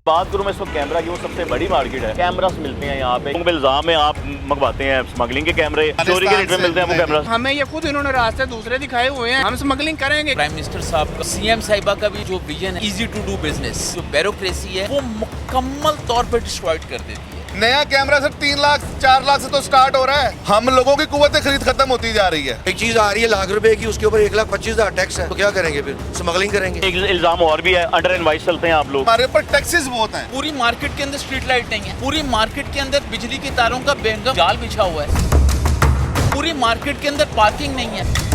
बात करूं मैं इस वक्त कैमरा की, वो सबसे बड़ी मार्केट है। कैमरास मिलते हैं यहाँ पे, इल्जाम है आप मंगवाते हैं स्मगलिंग के कैमरे, चोरी के रेट में मिलते हैं वो कैमरा। हमें ये खुद इन्होंने रास्ते दूसरे दिखाए हुए हैं, हम स्मगलिंग करेंगे। प्राइम मिनिस्टर साहब का, सीएम साहिबा का भी जो विजन है, इजी टू डू बिजनेस, जो ब्यूरोक्रेसी है वो मुकम्मल तौर पर डिस्ट्रॉयड कर देती है। नया कैमरा सर 3 लाख 4 लाख से तो स्टार्ट हो रहा है। हम लोगों की कुव्वत खरीद खत्म होती जा रही है। एक चीज आ रही है लाख रुपए की, उसके ऊपर 1,25,000 टैक्स है, तो क्या करेंगे फिर? स्मगलिंग करेंगे। एक इल्जाम और भी है, अंडर इनवाइस चलते हैं आप लोग। हमारे ऊपर टैक्सेस बहुत हैं। पूरी मार्केट के अंदर स्ट्रीट लाइट नहीं है, पूरी मार्केट के अंदर बिजली की तारों का बेहंगम जाल बिछा हुआ है, पूरी मार्केट के अंदर पार्किंग नहीं है।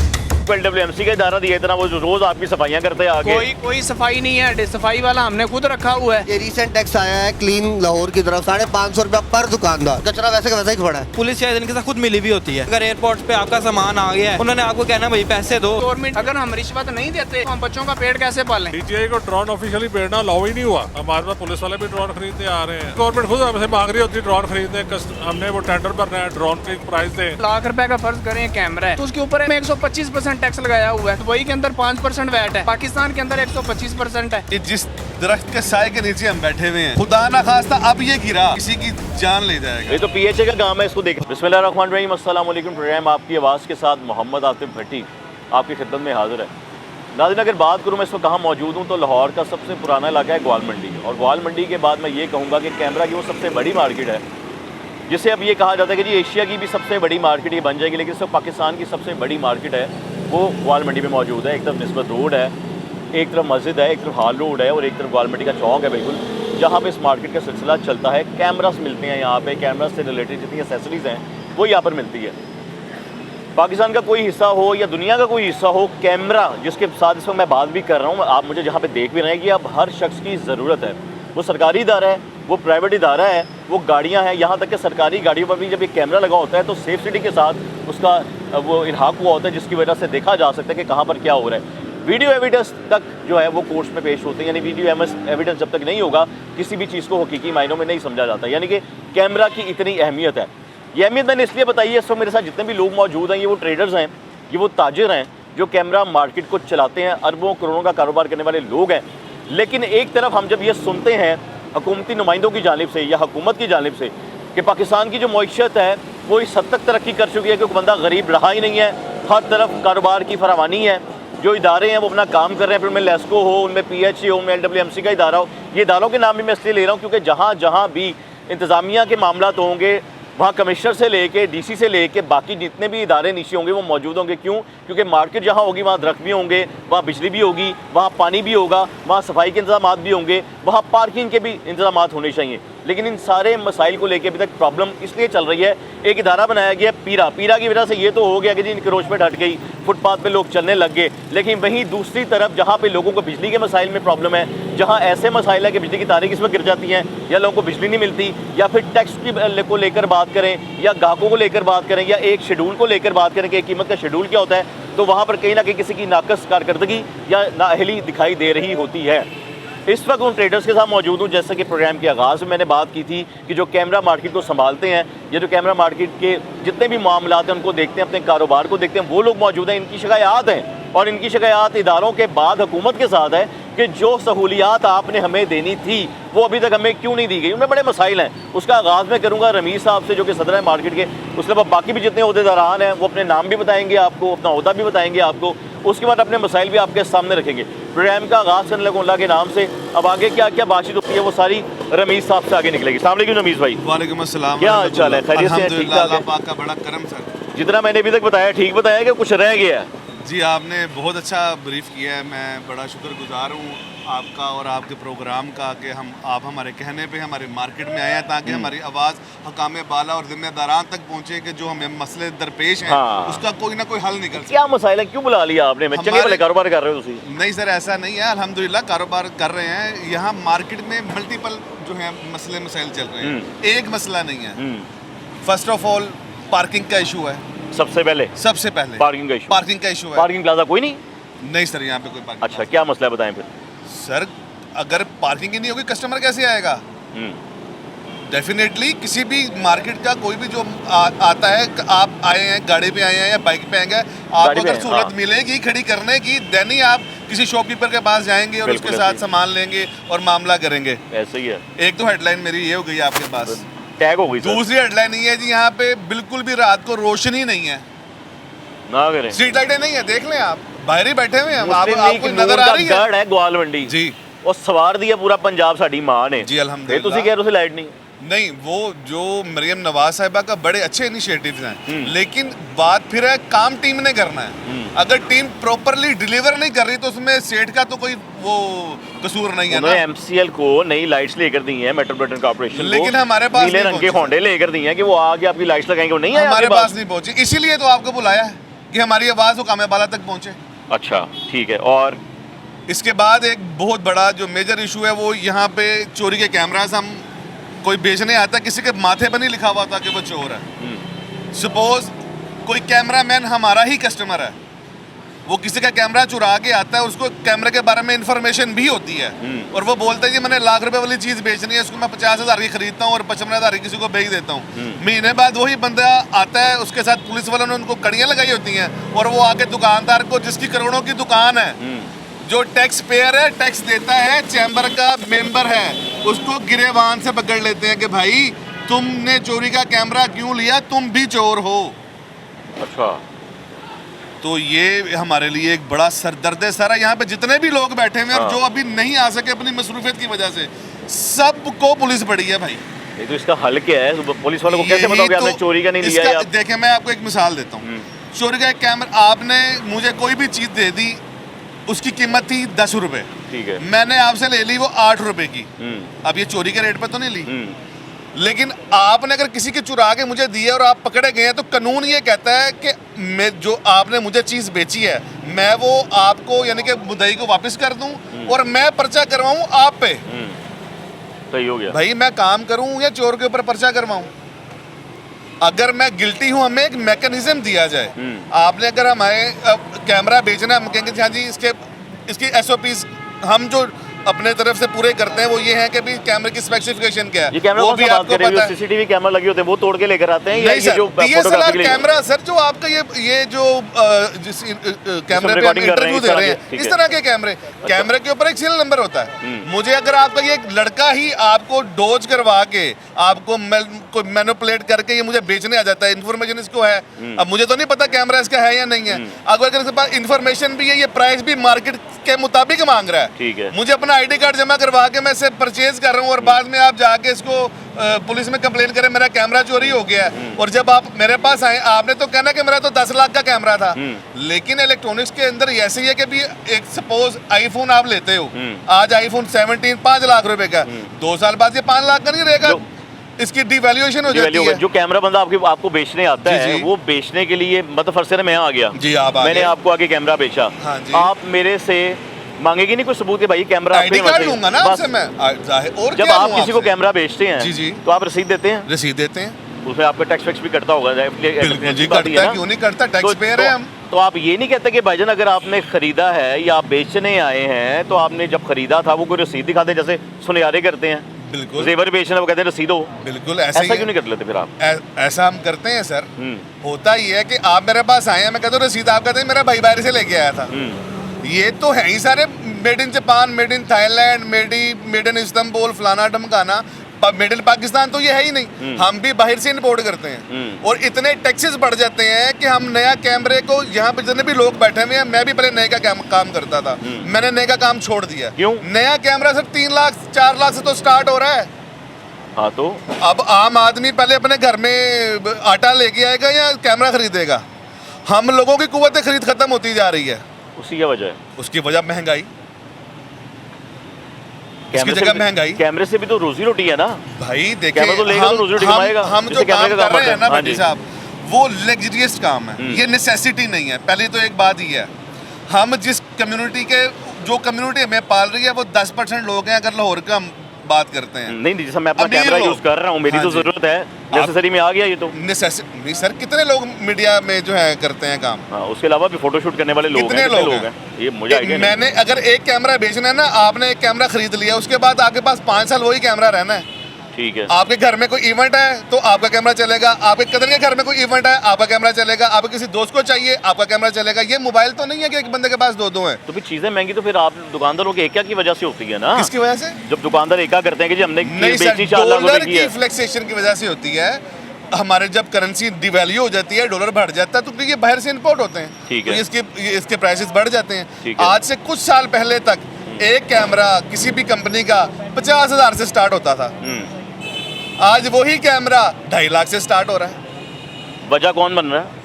LWMC का इदारा दिया इतना, वो रोज आपकी सफाइयां करते हैं आगे। कोई सफाई नहीं है, सफाई वाला हमने खुद रखा हुआ है। ये रिसेंट टैक्स आया है क्लीन लाहौर की तरफ, 550 रुपया पर दुकानदार। कचरा वैसे का वैसा ही पड़ा है। पुलिस शायद इनके साथ खुद मिली भी होती है। अगर एयरपोर्ट पे आपका सामान आ गया है, उन्होंने आपको कहना भाई पैसे दो। गवर्नमेंट अगर हम रिश्वत नहीं देते तो हम बच्चों का पेट कैसे पालें? DGI को ड्रोन ऑफिशियली भेजना अलाउ ही नहीं हुआ। हमारे पास पुलिस वाले भी ड्रोन खरीदने आ रहे हैं। गवर्नमेंट खुद हमसे मांग रही होती है ड्रोन खरीदने, हमने वो टेंडर भरना है, ड्रोन की प्राइस दे। लाख रुपए का फर्ज करें कैमरा है तो उसके ऊपर 125% टैक्स लगाया हुआ है, दुबई के अंदर 5% वैट है, पाकिस्तान के अंदर 125% है। जिस दरख्त के साए के नीचे हम बैठे हुए हैं, खुदा ना खास्ता अब ये गिरा किसी की जान ले जाएगा। ये तो PHA का काम है, इसको देखें। बिस्मिल्लाहिर्रहमानिर्रहीम, अस्सलाम वालेकुम। प्रोग्राम आपकी आवाज़ के साथ मोहम्मद आतिफ भट्टी आपकी खिदमत में हाजिर है। नाज़रीन, अगर बात करूँ मैं इस वक्त कहाँ मौजूद हूँ तो लाहौर का सबसे पुराना इलाका है ग्वाल मंडी, और ग्वाल मंडी के बाद मैं ये कहूँगा कि कैमरा की वो सबसे बड़ी मार्केट है, जिसे अब ये कहा जाता है कि जी एशिया की भी सबसे बड़ी मार्केट ये बन जाएगी, लेकिन इस वक्त पाकिस्तान की सबसे बड़ी मार्केट है वो ग्वाल मंडी में मौजूद है। एक तरफ निस्बत रोड है, एक तरफ मस्जिद है, एक तरफ हाल रोड है, और एक तरफ ग्वाल मंडी का चौक है बिल्कुल, जहाँ पे इस मार्केट का सिलसिला चलता है। कैमरास मिलते हैं यहाँ पे, कैमरास से रिलेटेड जितनी एसेसरीज़ हैं वो यहाँ पर मिलती है। पाकिस्तान का कोई हिस्सा हो या दुनिया का कोई हिस्सा हो, कैमरा जिसके साथ इस वक्त मैं बात भी कर रहा हूँ, आप मुझे जहाँ पे देख भी रहे हैं कि अब हर शख्स की ज़रूरत है। वो सरकारी इदारा है, वो प्राइवेट इदारा है, वो गाड़ियाँ हैं, यहाँ तक कि सरकारी गाड़ियों पर भी जब एक कैमरा लगा होता है तो सेफ सिटी के साथ उसका वो इल्हाक हुआ होता है, जिसकी वजह से देखा जा सकता है कि कहाँ पर क्या हो रहा है। वीडियो एविडेंस तक जो है वो कोर्ट्स में पेश होते हैं, यानी वीडियो एविडेंस जब तक नहीं होगा किसी भी चीज़ को हकीकी मायनों में नहीं समझा जाता, यानी कि कैमरा की इतनी अहमियत है। ये अहमियत मैंने इसलिए बताई है, इस वक्त मेरे साथ जितने भी लोग मौजूद हैं, ये वो ट्रेडर्स हैं, ये वो ताजिर हैं जो कैमरा मार्केट को चलाते हैं, अरबों करोड़ों का कारोबार करने वाले लोग हैं। लेकिन एक तरफ हम जब ये सुनते हैं हुकूमती नुमाइंदों की जानिब से या हुकूमत की जानिब से कि पाकिस्तान की जो मईशत है वो इस हद तक तरक्की कर चुकी है कि बंदा गरीब रहा ही नहीं है, हर तरफ कारोबार की फरावानी है, जो इदारे हैं वो अपना काम कर रहे हैं, फिर उनमें लेस्को हो, उनमें PHA हो, उनमें LWMC का इदारा हो। ये इदारों के नाम भी मैं इसलिए ले रहा हूँ क्योंकि जहाँ जहाँ भी इंतज़ामिया के मामला तो होंगे, वहाँ कमिश्नर से लेके DC से लेके बाकी जितने भी इदारे नीचे होंगे वो मौजूद होंगे। क्यों? क्योंकि मार्केट जहाँ होगी वहाँ दरख्त भी होंगे, वहाँ बिजली भी होगी, वहाँ पानी भी होगा, वहाँ सफाई के इंतजाम भी होंगे, वहाँ पार्किंग के भी इंतजाम होने चाहिए। लेकिन इन सारे मसाइल को लेकर अभी तक प्रॉब्लम इसलिए चल रही है, एक इदारा बनाया गया पीरा की वजह से ये तो हो गया कि जी इनक्रोचमेंट हट गई, फुटपाथ पे लोग चलने लग गए। लेकिन वहीं दूसरी तरफ जहाँ पे लोगों को बिजली के मसाइल में प्रॉब्लम है, जहाँ ऐसे मसाइल है कि बिजली की तारें किस में गिर जाती हैं या लोगों को बिजली नहीं मिलती, या फिर टैक्स को लेकर बात करें या ग्राहकों को लेकर बात करें या एक शेड्यूल को लेकर बात करें कि कीमत का शेड्यूल क्या होता है, तो वहाँ पर कहीं ना कहीं किसी की नाकस कारकर्दगी या नाअहली दिखाई दे रही होती है। इस वक्त उन ट्रेडर्स के साथ मौजूद हूँ, जैसे कि प्रोग्राम के आगाज़ में मैंने बात की थी कि जो कैमरा मार्केट को संभालते हैं, ये जो कैमरा मार्केट के जितने भी मामलात हैं उनको देखते हैं, अपने कारोबार को देखते हैं, वो लोग मौजूद हैं। इनकी शिकायत हैं और इनकी शिकायत इदारों के बाद हुकूमत के साथ है कि जो सहूलियात आपने हमें देनी थी वो अभी तक हमें क्यों नहीं दी गई। उनमें बड़े मसाइल हैं। उसका आगाज़ मैं करूँगा रमीज़ साहब से, जो कि सदर है मार्केट के। उसके बाद बाकी भी जितने अहदेदारान हैं वो अपने नाम भी बताएंगे आपको, अपना अहदा भी बताएंगे आपको, उसके बाद अपने मसाइल भी आपके सामने रखेंगे। प्रोग्राम का आगाज़ करने लगा अल्लाह के नाम से। अब आगे क्या क्या बातचीत होती है वो सारी रमीज़ साहब से आगे निकलेगी। अस्सलाम वालेकुम रमीज़ भाई। वालेकुम अस्सलाम। क्या हाल चाल है? खैरियत से हैं? ठीक ठाक है? अल्लाह पाक का बड़ा करम सर। जितना मैंने अभी तक बताया ठीक बताया कि कुछ रह गया है? जी आपने बहुत अच्छा ब्रीफ किया है, मैं बड़ा शुक्रगुजार हूँ आपका और आपके प्रोग्राम का कि आप हमारे कहने पे हमारे मार्केट में आए हैं ताकि हमारी आवाज़ हकाम बाला और जिम्मेदारान तक पहुँचे कि जो हमें मसले दरपेश हैं उसका कोई ना कोई हल निकल। क्या मसाइल है, क्यों बुला लिया आपने? मैं चंगे भले कारोबार कर रहे हो तुसी? नहीं सर, ऐसा नहीं है, अल्हम्दुलिल्लाह कारोबार कर रहे हैं। यहाँ मार्केट में मल्टीपल जो है मसले मसाइल चल रहे हैं, एक मसला नहीं है। फर्स्ट ऑफ ऑल पार्किंग का इशू है, सबसे पहले पार्किंग का इशू है। पार्किंग प्लाजा कोई नहीं सर यहाँ पे कोई पार्किंग। अच्छा, क्या मसला है बताएं फिर। सर अगर पार्किंग ही नहीं होगी कस्टमर कैसे आएगा? डेफिनेटली किसी भी मार्केट का कोई भी जो आता है, आप आए हैं गाड़ी पे आए हैं या बाइक पे आएंगे, आपको पे अगर आए, सहूलत हाँ। मिलेगी खड़ी करने की, देन ही आप किसी शॉपकीपर के पास जाएंगे और बिल्कुल उसके साथ ऐसे सामान लेंगे और मामला करेंगे। ऐसे ही है, एक तो हेडलाइन मेरी ये हो गई आपके पास। टैग हो गई सर, दूसरी हेडलाइन ये है जी, यहाँ पे बिल्कुल भी रात को रोशनी नहीं है, ना करें। स्ट्रीट लाइटें नहीं है, देख लें आप, बाहर ही बैठे हुए हैं हम, मुस्लिम लीग आपको नूर नजर आ का रही है गढ़ है ग्वाल मंडी जी। और सवार दिया पूरा पंजाब साड़ी मां ने जी, अल्हम्दुलिल्लाह। फिर तुसी कह रहे हो लाइट नहीं। नहीं, वो जो मरियम नवाज साहिबा का बड़े अच्छे इनिशिएटिव्स हैं, लेकिन बात फिर है काम टीम ने करना है। अगर टीम प्रॉपरली डिलीवर नहीं कर रही तो उसमें सेठ का तो कोई वो कसूर नहीं है ना। उन्होंने एमसीएल को नई लाइट्स लेकर दी हैं, मेट्रोपॉलिटन कॉर्पोरेशन को, लेकिन हमारे पास नीले नहीं रंग के पहुंची। होंडे लेकर दी हैं कि वो आगे आपकी लाइट्स लगाएंगे, वो नहीं है हमारे आपके पास नहीं पहुंची, इसीलिए तो आपको बुलाया है कि हमारी आवाज़ हुकाम बाला तक पहुंचे। अच्छा ठीक है। और इसके बाद एक बहुत बड़ा जो मेजर इशू है वो यहाँ पे चोरी के कैमरास, हम कोई बेचने आता, किसी के माथे पर नहीं लिखा हुआ था कि वो चोर है। सपोज कोई कैमरामैन हमारा ही कस्टमर है, वो किसी का कैमरा चुरा के आता है, उसको कैमरे के बारे में इंफॉर्मेशन भी होती है, और वो बोलता है जी मैंने लाख रुपए वाली चीज़ बेचनी है, उसको मैं 50,000 की खरीदता हूँ और 55,000 किसी को बेच देता हूँ। महीने बाद वही बंदा आता है, उसके साथ पुलिस वालों ने उनको कड़ियाँ लगाई होती हैं, और वो आके दुकानदार को, जिसकी करोड़ों की दुकान है, जो टैक्स पेयर है, टैक्स देता है, चैम्बर का मेंबर है, उसको गिरेबान से पकड़ लेते हैं कि भाई तुमने चोरी का कैमरा क्यों लिया, तुम भी चोर हो। अच्छा, तो ये हमारे लिए एक बड़ा सरदर्द है सारा। यहाँ पे जितने भी लोग बैठे हुए हैं और जो अभी नहीं आ सके अपनी मसरूफियत की वजह से, सबको पुलिस पड़ी है भाई। ये तो इसका हल क्या है? पुलिस वालों को कैसे यही बताओगे आपने तो चोरी का नहीं लिया है? आप देखें, मैं आपको एक मिसाल देता हूँ। चोरी का एक कैमरा, आपने मुझे कोई भी चीज़ दे दी, उसकी कीमत थी 10 रुपए, ठीक है, मैंने आपसे ले ली वो 8 रुपए की। अब ये चोरी के रेट पे तो नहीं ली, लेकिन आपने अगर किसी की चुरा के मुझे दी है और आप पकड़े गए हैं, तो कानून ये कहता है कि मैं, जो आपने मुझे चीज़ बेची है, मैं वो आपको यानी कि मुद्दई को वापस कर दूं और मैं पर्चा करवाऊं आप पे। सही हो गया भाई मैं काम करूं या चोर के ऊपर पर्चा करवाऊं? अगर मैं गिल्टी हूं, हमें एक मैकेनिज्म दिया जाए। आपने अगर हमारे कैमरा बेचना, हम कहेंगे हाँ जी इसकी SOPs हम जो अपने तरफ से पूरे करते हैं वो ये है कि भी कैमरे की स्पेसिफिकेशन क्या है, ये कैमरा वो कौन भी सा बात आपको कर रहे पता हो? है। सीसीटीवी कैमरा लगे होते हैं, वो तोड़ के लेकर आते हैं या नहीं ये जो सर, DSLR फोटोग्राफी के लिए? कैमरा सर, जो आपका ये जो जिस कैमरे पे हम recording कर रहे हैं, इंटरव्यू इस दे तरह रहे के, हैं, ठीक इस है। तरह के कैमरे के ऊपर एक सीरियल नंबर होता है। मुझे अगर आपका ये लड़का ही आपको डोज करवा के, आपको मैनिपुलेट करके ये मुझे बेचने आ जाता है, इन्फॉर्मेशन इसको है, अब मुझे तो नहीं पता कैमरा इसका है या नहीं है, अगर इसके पास इन्फॉर्मेशन भी है, ये प्राइस भी मार्केट के मुताबिक मांग रहा है, ठीक है, मुझे अपना ID कार्ड जमा करवा के मैं इसे परचेज कर रहा हूँ, और बाद में आप जाके इसको पुलिस में कंप्लेन करें मेरा कैमरा चोरी हो गया है, और जब आप मेरे पास आए, आपने तो कहना कि मेरा तो 10 लाख का कैमरा था, लेकिन इलेक्ट्रॉनिक्स के अंदर ऐसे ही है कि भी एक सपोज आईफोन आप लेते हो, आज आईफोन 17 5 लाख रुपए का, 2 साल बाद ये 5 लाख का नहीं रहेगा, इसकी डिवैल्यूएशन हो जाती है। जो कैमरा बंदा आपको बेचने आता जी, है, जी। वो बेचने के लिए मतलब फर्स्ट से मैं आ गया जी, आप आ मैंने गए। आपको आगे कैमरा बेचा, हाँ जी। आप मेरे से मांगेगी नहीं कोई सबूत कि भाई कैमरा ID कार्ड लूंगा ना आपसे मैं, जाहिर, और जब क्या आप लूं किसी को आपसे? कैमरा बेचते हैं जी, जी। तो आप रसीद देते हैं, रसीद देते हैं, उसमें आपका टैक्स वैक्स भी कटता होगा, बिल्कुल जी करता है, क्यों नहीं करता, टैक्स पेयर है हम। तो आप ये नहीं कहते कि भाईजान अगर आपने खरीदा है या आप बेचने आए हैं, तो आपने जब खरीदा था वो कोई रसीद दिखा दे, जैसे सुनियारे करते हैं, बिल्कुल जेवर बेचना, वो कहते हैं रसीद हो, बिल्कुल ऐसा ही ऐसा क्यों है। नहीं कर लेते फिर आप? ऐसा हम करते हैं सर, होता ही है कि आप मेरे पास आए हैं, मैं कहता हूँ रसीद, आप कहते हैं मेरा भाई बाहर से लेके आया था, ये तो है ही सारे, made in Japan, made in Thailand, made in Istanbul, फलाना ढमकाना, मेड इन पाकिस्तान तो ये है ही नहीं, हम भी बाहर से इंपोर्ट करते हैं, और इतने टैक्सेस बढ़ जाते हैं कि हम नया कैमरे को, यहाँ पे जितने भी लोग बैठे हुए हैं, मैं भी पहले नए का काम करता था, मैंने नए का काम छोड़ दिया। क्यों? नया कैमरा सर 3 लाख 4 लाख से तो स्टार्ट हो रहा है। हाँ, तो अब आम आदमी पहले अपने घर में आटा लेके आएगा या कैमरा खरीदेगा? हम लोगों की कुव्वत खरीद खत्म होती जा रही है, उसी की वजह है, उसकी वजह महंगाई, इसकी कैमरे जगह से महंगाई। कैमरे से भी तो रोजी रोटी है ना भाई देखिए, कैमरा तो लेगा तो रोजी रोटी कमाएगा, हम जो जिससे कैमरे काम का कर काम रहे हैं ना करता है। भट्टी हाँ साहब, वो लग्जरियस काम है, ये नेसेसिटी नहीं है। पहले तो एक बात ही है, हम जिस कम्युनिटी के, जो कम्युनिटी हमें पाल रही है, वो 10% लोग हैं, अगर लाहौर का हम बात करते हैं। नहीं, जैसे मैं अपना अमीर कैमरा लोग। यूज कर रहा हूँ, मेरी हाँ तो जी। जरूरत है, नेसेसरी में आ गया ये तो। नहीं सर, कितने लोग मीडिया में जो है करते हैं काम, हाँ, उसके अलावा भी फोटोशूट करने वाले लोग कितने हैं, लोग हैं ये मुझे आइडिया नहीं। मैंने अगर एक कैमरा बेचना है ना, आपने एक कैमरा खरीद लिया, उसके बाद आपके पास 5 साल वही कैमरा रहना है, ठीक है। आपके घर में कोई इवेंट है तो आपका कैमरा चलेगा, आपके कदर के घर में कोई इवेंट है आपका कैमरा चलेगा, आपके किसी दोस्त को चाहिए आपका कैमरा चलेगा। ये मोबाइल तो नहीं है कि एक बंदे के पास दो हैं। तो फिर चीजें महंगी तो फिर आप दुकानदारों के एका की वजह से होती है ना? किसकी वजह से? जब दुकानदार एका करते हैं कि जी हमने नहीं सर, बेची 4 लाख रुपए डॉलर की की है। फ्लक्चुएशन की वजह से होती है। हमारे जब करेंसी डिवैल्यू हो जाती है, डॉलर बढ़ जाता है, तो ये बाहर से इंपोर्ट होते हैं, ठीक तो है। इसके प्राइसेस बढ़ जाते हैं। ठीक है। आज से कुछ साल पहले तक एक कैमरा किसी भी कंपनी का 50,000 से स्टार्ट होता था, आज वही कैमरा 2.5 लाख से स्टार्ट हो रहा है। वजह कौन बन रहा है?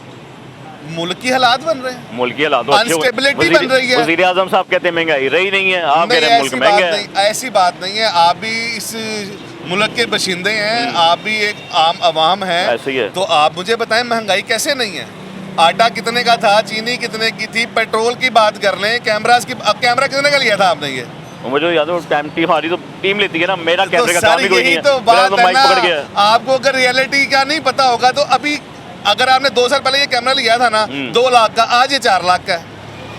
मुल्क की हालात बन रहे हैं, मुल्क की हालात अच्छे हो- Instability बन रही है। वज़ीर आज़म साहब कहते हैं महंगाई रही नहीं है, आप कह नहीं, रहे हैं मुल्क ऐसी महंगा बात है। नहीं, ऐसी बात नहीं है। आप भी इस मुल्क के बशिंदे हैं, आप भी एक आम आवाम हैं, ऐसे ही है। तो आप मुझे बताएं महंगाई कैसे नहीं है? आटा कितने का था, चीनी कितने की थी, पेट्रोल की बात कर लें, कैमरास की, अब कैमरा कितने का लिया था आपने? ये मुझे याद है टाइम टीम हमारी तो टीम लेती है ना, मेरा तो कैमरे का सर काम ही कोई नहीं यही है, तो मेरा बात तो है माइक ना, पकड़ गया है। आपको अगर रियलिटी का नहीं पता होगा तो अभी अगर आपने 2 साल पहले ये कैमरा लिया था ना 2 लाख का, आज ये 4 लाख का है।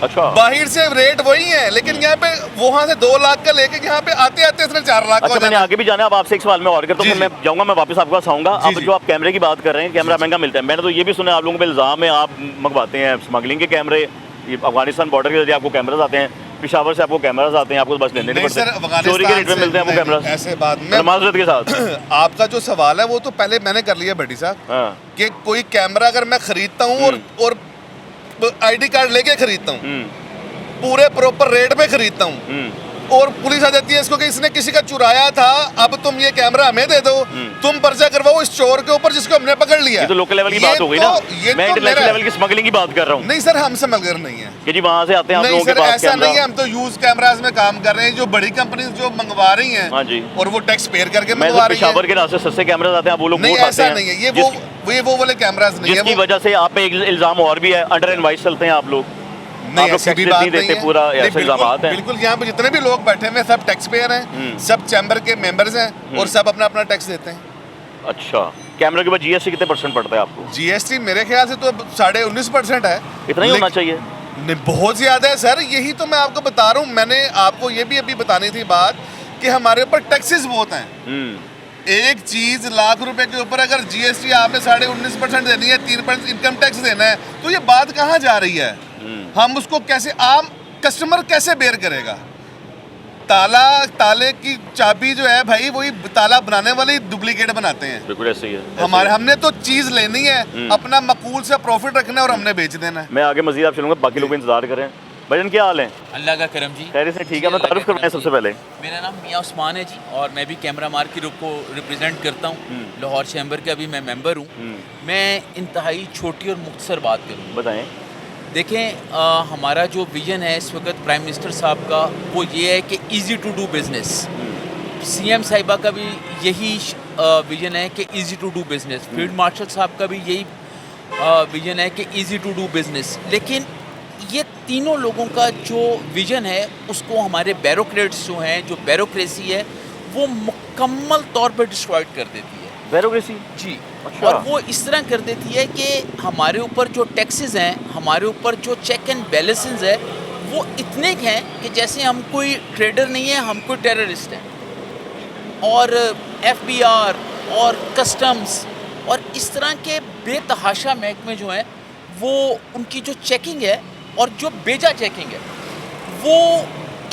अच्छा, बाहर से रेट वही है, लेकिन यहाँ पे वहाँ से 2 लाख का लेके यहाँ पे आते आते इसने 4 लाख अच्छा का मैंने आगे भी जाना है। अब आपसे एक सवाल मैं और करता हूँ, जी, फिर मैं जाऊँगा, मैं वापस आपके पास आऊँगा। अब जी। जो आप कैमरे की बात कर रहे हैं, कैमरा महंगा मिलता है, मैंने तो ये भी सुना है आप लोगों पे इल्ज़ाम है आप मंगवाते हैं स्मगलिंग के कैमरे, ये अफगानिस्तान बॉर्डर के जरिए आपको कैमराज आते हैं, पेशावर से आपको कैमराज आते हैं, आपको बस लेने नहीं पड़ते, चोरी के रेट में मिलते हैं आपको कैमराज, ऐसे बात में माजरत के साथ। आपका जो सवाल है वो तो पहले मैंने कर लिया भट्टी साहब, हाँ, कि कोई कैमरा अगर मैं खरीदता हूँ और ID कार्ड लेके खरीदता हूँ, पूरे प्रॉपर रेट पे खरीदता हूँ, और पुलिस आ जाती है इसको कि इसने किसी का चुराया था, अब तुम ये कैमरा हमें दे दो, तुम पर्चा करवाओ इस चोर के ऊपर जिसको हमने पकड़ लिया। ये तो लोकल लेवल की बात हो गई ना, मैं इंटरनेशनल लेवल की स्मगलिंग की बात कर रहा हूँ नहीं सर, हम स्मगलर नहीं है कि जी वहाँ से आते हैं आप नहीं लोगों के सर, पास ऐसा नहीं है। कैमरा। हम तो यूज कैमराज में काम कर रहे हैं, जो बड़ी कंपनी जो मंगवा रही हैं, हाँ जी, और वो टैक्स पेयर करके मैं मंगवा तो रही हैं। पेशावर के रास्ते सस्ते कैमराज आते हैं, आप वो लोग नहीं वो उठाते ऐसा हैं। नहीं है, ये वो वाले कैमराज नहीं है। जिसकी वजह से आप पे एक इल्जाम और भी है, अंडर इनवाइस चलते हैं आप लोग, नहीं आप लोग ऐसी भी टैक्स बात नहीं नहीं देते, है। पूरा नहीं, ऐसे इल्जाम हैं। बिल्कुल यहाँ पे जितने भी लोग बैठे हुए हैं सब टैक्स पेयर हैं, सब चैम्बर के मेंबर्स हैं, और सब अपना अपना टैक्स देते हैं। अच्छा, कैमरे के बाद GST कितने % पड़ता है आपको? GST मेरे ख्याल से तो 19.5% है। इतना ही होना चाहिए? नहीं, बहुत ज्यादा है सर, यही तो मैं आपको बता रहा हूँ। मैंने आपको ये भी अभी बतानी थी बात कि हमारे ऊपर टैक्सेस बहुत हैं। एक चीज लाख रुपए के ऊपर अगर GST आपने 19.5% देनी है, 3% इनकम टैक्स देना है, तो ये बात कहाँ जा रही है? हम उसको कैसे, आम कस्टमर कैसे बेयर करेगा? ताले की चाबी जो है भाई, वही ताला बनाने वाले डुप्लीकेट बनाते हैं। बिल्कुल ऐसे ही है। हमने तो चीज लेनी है, अपना मकूल से प्रॉफिट रखना है और हमने बेच देना है। मैं आगे मजीद आप चलूंगा, बाकी लोग भी इंतजार करें। भजन क्या हाल है? अल्लाह का करम जी। खैर से ठीक है, मैं तारुफ करवाएं सबसे पहले। मेरा नाम मियाँ उस्मान है जी, और मैं भी कैमरा मार्केट को रिप्रेजेंट करता हूँ। लाहौर चैम्बर का भी मैं मेंबर हूँ। मैं इंतहाई छोटी और मुख्तसर बात करूँ। बताएं। देखें, हमारा जो विजन है इस वक्त प्राइम मिनिस्टर साहब का, वो ये है कि easy to do business. CM साहिबा का भी यही विजन है कि easy to do business. Field marshal साहब का भी यही विजन है कि इजी टू डू बिज़नेस। लेकिन ये तीनों लोगों का जो विजन है, उसको हमारे ब्यूरोक्रेट्स जो हैं, जो ब्यूरोक्रेसी है, वो मुकम्मल तौर पर डिस्ट्रॉयड कर देती है। ब्यूरोक्रेसी? जी। अच्छा। और वो इस तरह कर देती है कि हमारे ऊपर जो टैक्सेस हैं, हमारे ऊपर जो चेक एंड बैलेंसेस है, वो इतने हैं कि जैसे हम कोई ट्रेडर नहीं है, हम कोई टेररिस्ट हैं। और FBR और कस्टम्स और इस तरह के बेतहाशा महकमे जो हैं, वो उनकी जो चेकिंग है और जो बेजा चेकिंग है, वो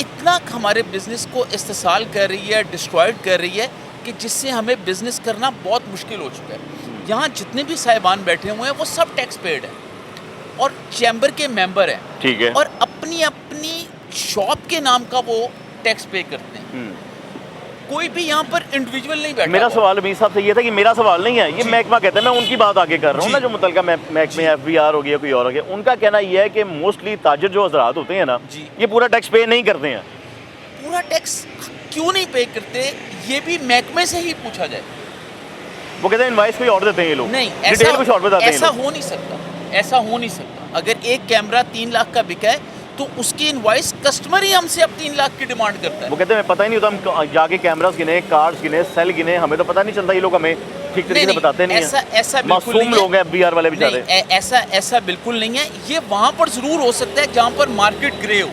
इतना हमारे बिज़नेस को इस्तेसाल कर रही है, डिस्ट्रॉयड कर रही है, कि जिससे हमें बिज़नेस करना बहुत मुश्किल हो चुका है। यहाँ जितने भी साहिबान बैठे हुए हैं, वो सब टैक्स पेड हैं और चैम्बर के मेंबर हैं। ठीक है। और अपनी अपनी शॉप के नाम का वो टैक्स पे करते हैं। कोई भी यहाँ पर इंडिविजुअल नहीं बैठा। मेरा सवाल अमीर साहब से ये था कि मेरा सवाल नहीं है, ये महकमा कहता है, मैं उनकी बात आगे कर रहा हूँ ना, जो मुतलका महकमे FBR हो गया, कोई और हो गया, उनका कहना ये है कि मोस्टली ताजर जो हजरात होते हैं ना, ये पूरा टैक्स पे नहीं करते हैं। पूरा टैक्स क्यों नहीं पे करते, ये भी महकमे से ही पूछा जाए। वो कहते हैं इनवाइस कोई और देते हैं ये लोग, नहीं, डिटेल कुछ और बताते हैं। ऐसा हो नहीं सकता, ऐसा हो नहीं सकता। अगर एक कैमरा 3 लाख का बिका है, तो उसकी इनवाइस कस्टमर ही हमसे अब 3 लाख की डिमांड करता है। वो कहते हैं पता ही नहीं होता, हम जाके कैमरास गिने, कार्ड्स गिने, सेल गिने, हमें तो पता नहीं चलता, ये लोग हमें ठीक तरीके से बताते नहीं ऐसा बिल्कुल मासूम नहीं लोग हैं FBR वाले बेचारे। ऐसा बिल्कुल नहीं है। ये वहाँ पर ज़रूर हो सकता है जहाँ पर मार्केट ग्रे हो,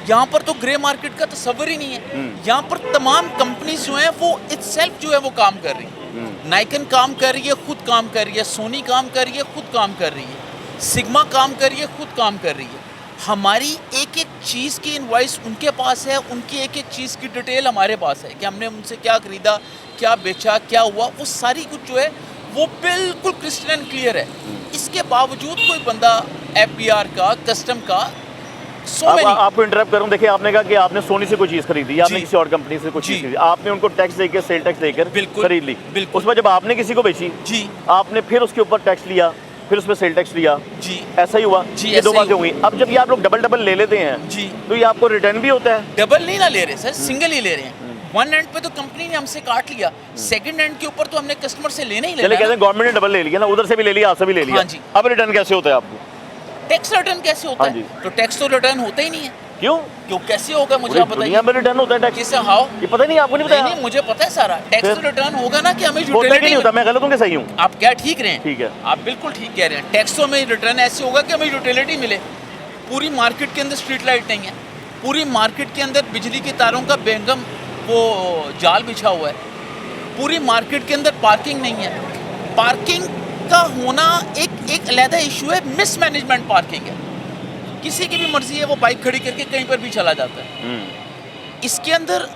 यहाँ पर तो ग्रे मार्केट का तस्वर ही नहीं है। यहाँ पर तमाम कंपनीज जो हैं वो इटसेल्फ जो है वो काम कर रही है। नाइकन काम कर रही है, खुद काम कर रही है, सोनी काम कर रही है, खुद काम कर रही है, सिग्मा काम कर रही है, खुद काम कर रही है। हमारी एक एक चीज़ की इनवॉइस उनके पास है, उनकी एक एक चीज़ की डिटेल हमारे पास है कि हमने उनसे क्या खरीदा, क्या बेचा, क्या हुआ, वो सारी कुछ जो है वो बिल्कुल क्रिस्टल क्लियर है। इसके बावजूद कोई बंदा FBR का, कस्टम का आपको इंटरप्ट करूं, देखिए आपने कहा कि आपने सोनी से कोई चीज़ खरीदी, आपने जी। किसी और कंपनी से कोई चीज़ खरीदी, आपने उनको टैक्स देकर, सेल टैक्स देकर बिल्कुल, खरीद ली। बिल्कुल। उसमें जब आपने किसी को बेची, जी आपने फिर उसके ऊपर टैक्स लिया, फिर उसमें सेल टैक्स लिया, जी ऐसा ही हुआ। जी, ये दो ऐसा ही बातें हुई। अब जब ये आप लोग डबल डबल ले लेते हैं जी। तो ये आपको रिटर्न भी होता है? डबल नहीं ना ले रहे सर, सिंगल ही ले रहे हैं। वन एंड पे तो कंपनी ने हमसे काट लिया, सेकंड एंड के ऊपर तो हमने कस्टमर से लेना ही चले लेना कहते है हैं गवर्नमेंट ने डबल ले लिया ना, उधर से भी ले लिया, आपसे भी ले लिया। हाँ जी। अब रिटर्न कैसे होता है आपको? टैक्स रिटर्न कैसे होता हाँ है? जी। तो टैक्स तो रिटर्न होता ही नहीं है। क्यों? क्यों कैसे होगा मुझे पूरी आप बताइए। दुनिया में रिटर्न होता है टैक्स? किसे हाउ? ये पता नहीं, आपको नहीं नहीं बताया? नहीं मुझे पता है सारा। टैक्स तो फिर? रिटर्न होगा ना कि हमें होता है कि नहीं यूटिलिटी। होता? मैं गलत हूँ कि सही हूँ? आप क्या ठीक रहे हैं? ठीक है। आप बिल्कुल ठीक कह रहे हैं। टैक्स तो हमें रिटर्न ऐसे होगा कि हमें यूटिलिटी मिले। पूरी मार्केट के अंदर स्ट्रीट लाइट नहीं है, पूरी मार्केट के अंदर बिजली के तारों का बेगम वो जाल बिछा हुआ है, पूरी मार्केट के अंदर पार्किंग नहीं है। पार्किंग का होना एक अलहदा इशू है, मिसमैनेजमेंट पार्किंग है। किसी की भी मर्जी है वो बाइक खड़ी करके कहीं पर भी चला जाता है। इसके अंदर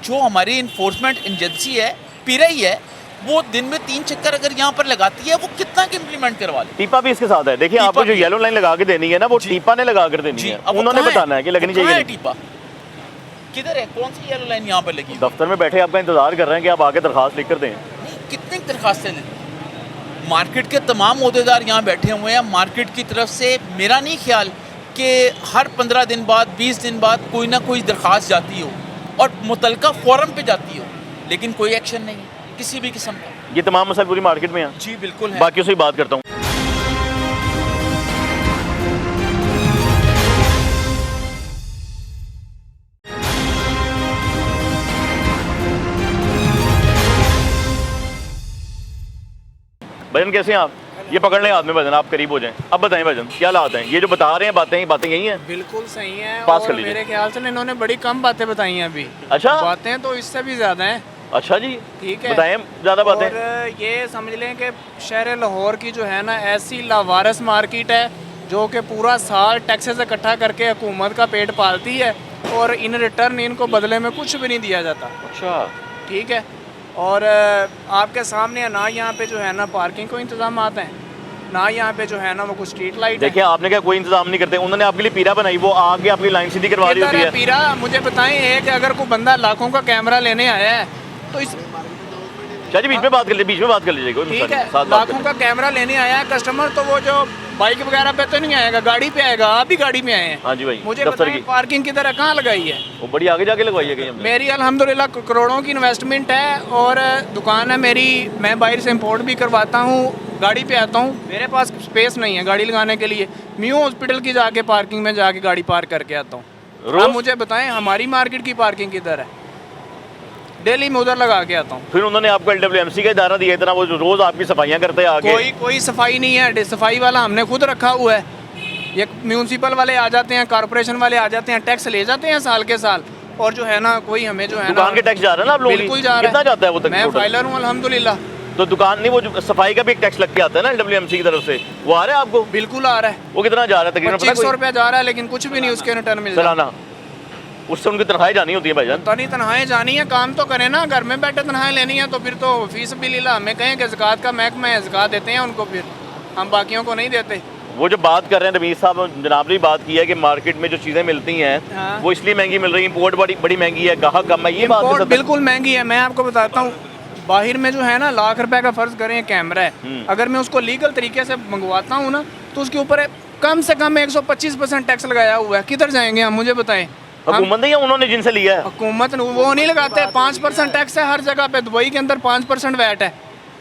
जो हमारी इन्फोर्समेंट एजेंसी है, PRI है, वो दिन में 3 चक्कर अगर यहाँ पर लगाती है, वो कितना के इम्प्लीमेंट करवा ले। टीपा भी इसके साथ है। देखिए टीपा आपको जो भी। येलो लाइन लगा के देनी है ना, वो जी। टीपा ने लगा कर देनी जी, है। अब वो उन्होंने कहाँ बताना है कि लगनी वो कहाँ चाहिए। है टीपा? किधर है? कौन सी येलो लाइन यहाँ पर लगी? दफ्तर में बैठे आपका इंतजार कर रहे हैं कि आप आके दरखास्त लिख कर दें। नहीं, कितनी दरखास्तें देते हैं? मार्केट के तमाम अहदेदार यहाँ बैठे हुए हैं। मार्केट की तरफ से मेरा नहीं ख्याल कि हर 15 दिन बाद, 20 दिन बाद कोई ना कोई दरखास्त जाती हो और मुतलका फोरम पे जाती हो, लेकिन कोई एक्शन नहीं है किसी भी किस्म का। ये तमाम मसले पूरी मार्केट में हैं। जी बिल्कुल है। बाकी से ही बात करता हूँ। भजन कैसे हैं आप? ये पकड़ लें हाथ में भजन, आप करीब हो जाएं। अब बताएं भजन क्या लाते हैं? ये जो बता रहे हैं बातें यही हैं? बिल्कुल सही है। पास कर और लीजिए। मेरे ख्याल से इन्होंने बड़ी कम बातें बताई हैं अभी। अच्छा। बातें तो इससे भी ज़्यादा हैं। अच्छा जी, ठीक है, बताएं ज़्यादा बातें। और ये समझ लें कि शहर लाहौर की जो है ना ऐसी लावारिस मार्केट है जो कि पूरा साल टैक्सेस इकट्ठा करके हुकूमत का पेट पालती है और इन रिटर्न इनको बदले में कुछ भी नहीं दिया जाता। अच्छा। ठीक है, और आपके सामने ना यहाँ पे जो है ना पार्किंग को इंतजाम आते हैं, ना यहाँ पे जो है ना वो कुछ स्ट्रीट लाइट है। देखिए आपने क्या कोई इंतजाम नहीं करते, उन्होंने आपके लिए पीरा बनाई, वो आगे आपकी लाइन सीधी करवा रही किधर होती है है। पीरा? मुझे बताएं, एक अगर कोई बंदा लाखों का कैमरा लेने आया है तो इस शायद बीच में बात कर लीजिए, बीच में बात कर लीजिए, कोई मसला ठीक नहीं, है, साथ बात कर लाखों का कैमरा लेने आया है कस्टमर, तो वो जो बाइक वगैरह पे तो नहीं आएगा, गाड़ी पे आएगा। आप भी गाड़ी में आए हैं। हाँ जी भाई, मुझे दफ्तर बताएं की पार्किंग की तरह कहाँ लगाई है? वो बड़ी आगे जाके लगवाई है कहीं हमने। मेरी अल्हम्दुलिल्लाह करोड़ों की इन्वेस्टमेंट है और दुकान है मेरी, मैं बाहर से इंपोर्ट भी करवाता हूँ, गाड़ी पे आता हूँ, मेरे पास स्पेस नहीं है गाड़ी लगाने के लिए। म्यू हॉस्पिटल की जाके पार्किंग में जाके गाड़ी पार्क करके आता हूँ। रोज? आप मुझे बताएं हमारी मार्केट की पार्किंग किधर है? डेली में उधर लगा के आता हूँ। फिर उन्होंने आपको LWMC का इदारा दिया इतना, वो जो रोज आपकी सफाइयाँ करते हैं आगे। कोई सफाई नहीं है, सफाई वाला हमने खुद रखा हुआ है। ये म्यूनसिपल वाले आ जाते हैं, कारपोरेशन वाले आ जाते हैं, टैक्स ले जाते हैं साल के साल, और जो है ना कोई हमें जो है ना दुकान के टैक्स जा रहा है ना आप लोगों की? बिल्कुल जा रहा है। कितना जाता है वो तक? मैं टोटल? फाइलर हूँ अल्हम्दुलिल्लाह। तो दुकान नहीं, वो जो सफाई का भी एक टैक्स लग के आता है ना LWMC की तरफ से, वो आ रहा है आपको? बिल्कुल आ रहा है। वो कितना जा रहा है तकरीबन? 2500 रुपया जा रहा है, लेकिन कुछ भी नहीं उसके रिटर्न मिल रहा। सालाना उससे उनकी तनख्वाही जानी होती है भाईजान। तो नहीं, तनख्वाहें जानी है, काम तो करें ना। घर में बैठे तनख्वाहें लेनी है तो फिर तो फीस भी लीला हमें कहें कि ज़कात का महकमा है, ज़कात देते हैं उनको, फिर हम बाकियों को नहीं देते। वो जो बात कर रहे हैं रमीज साहब, जनाब ने बात की है कि मार्केट में जो चीज़ें मिलती हैं हाँ। वो इसलिए महंगी मिल रही है, इंपोर्ट बड़ी महंगी है, गाहक कम है, ये बात इम्पोर्ट है सर? बिल्कुल महंगी है। मैं आपको बताता हूँ, बाहर में जो है ना लाख रुपए का फ़र्ज़ करें कैमरा है, अगर मैं उसको लीगल तरीके से मंगवाता हूँ ना तो उसके ऊपर कम से कम 125% टैक्स लगाया हुआ है। किधर जाएंगे हम, मुझे बताएं। हुकूमत नहीं है, उन्होंने जिनसे लिया है। हुकूमत वो नहीं लगाते। 5% टैक्स है हर जगह पे। दुबई के अंदर 5% वैट है,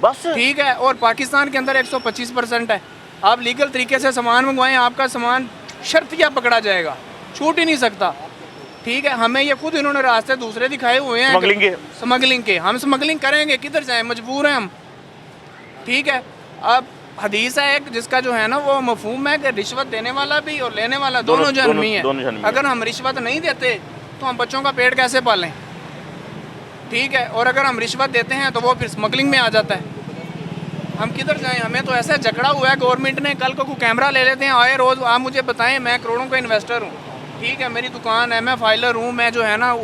बस ठीक है, और पाकिस्तान के अंदर 125% है। आप लीगल तरीके से सामान मंगवाएं, आपका सामान शर्तिया पकड़ा जाएगा, छूट ही नहीं सकता। ठीक है, हमें ये खुद इन्होंने रास्ते दूसरे दिखाए हुए हैं स्मगलिंग के। हम स्मगलिंग करेंगे, किधर जाएं, मजबूर हैं हम। ठीक है, अब हदीस है एक जिसका जो है ना वो मफहूम है कि रिश्वत देने वाला भी और लेने वाला दोनों दोनों जहन्नमी जहन्नमी है। है। अगर हम रिश्वत नहीं देते तो हम बच्चों का पेट कैसे पालें? ठीक है, और अगर हम रिश्वत देते हैं तो वो फिर स्मगलिंग में आ जाता है। हम किधर जाएं? हमें तो ऐसा जकड़ा हुआ है गवर्नमेंट ने, कल को कोई कैमरा ले लेते हैं आए रोज़। आप मुझे बताएं, मैं करोड़ों का इन्वेस्टर हूँ, ठीक है, मेरी दुकान है, मैं फाइलर हूँ, मैं जो है ना,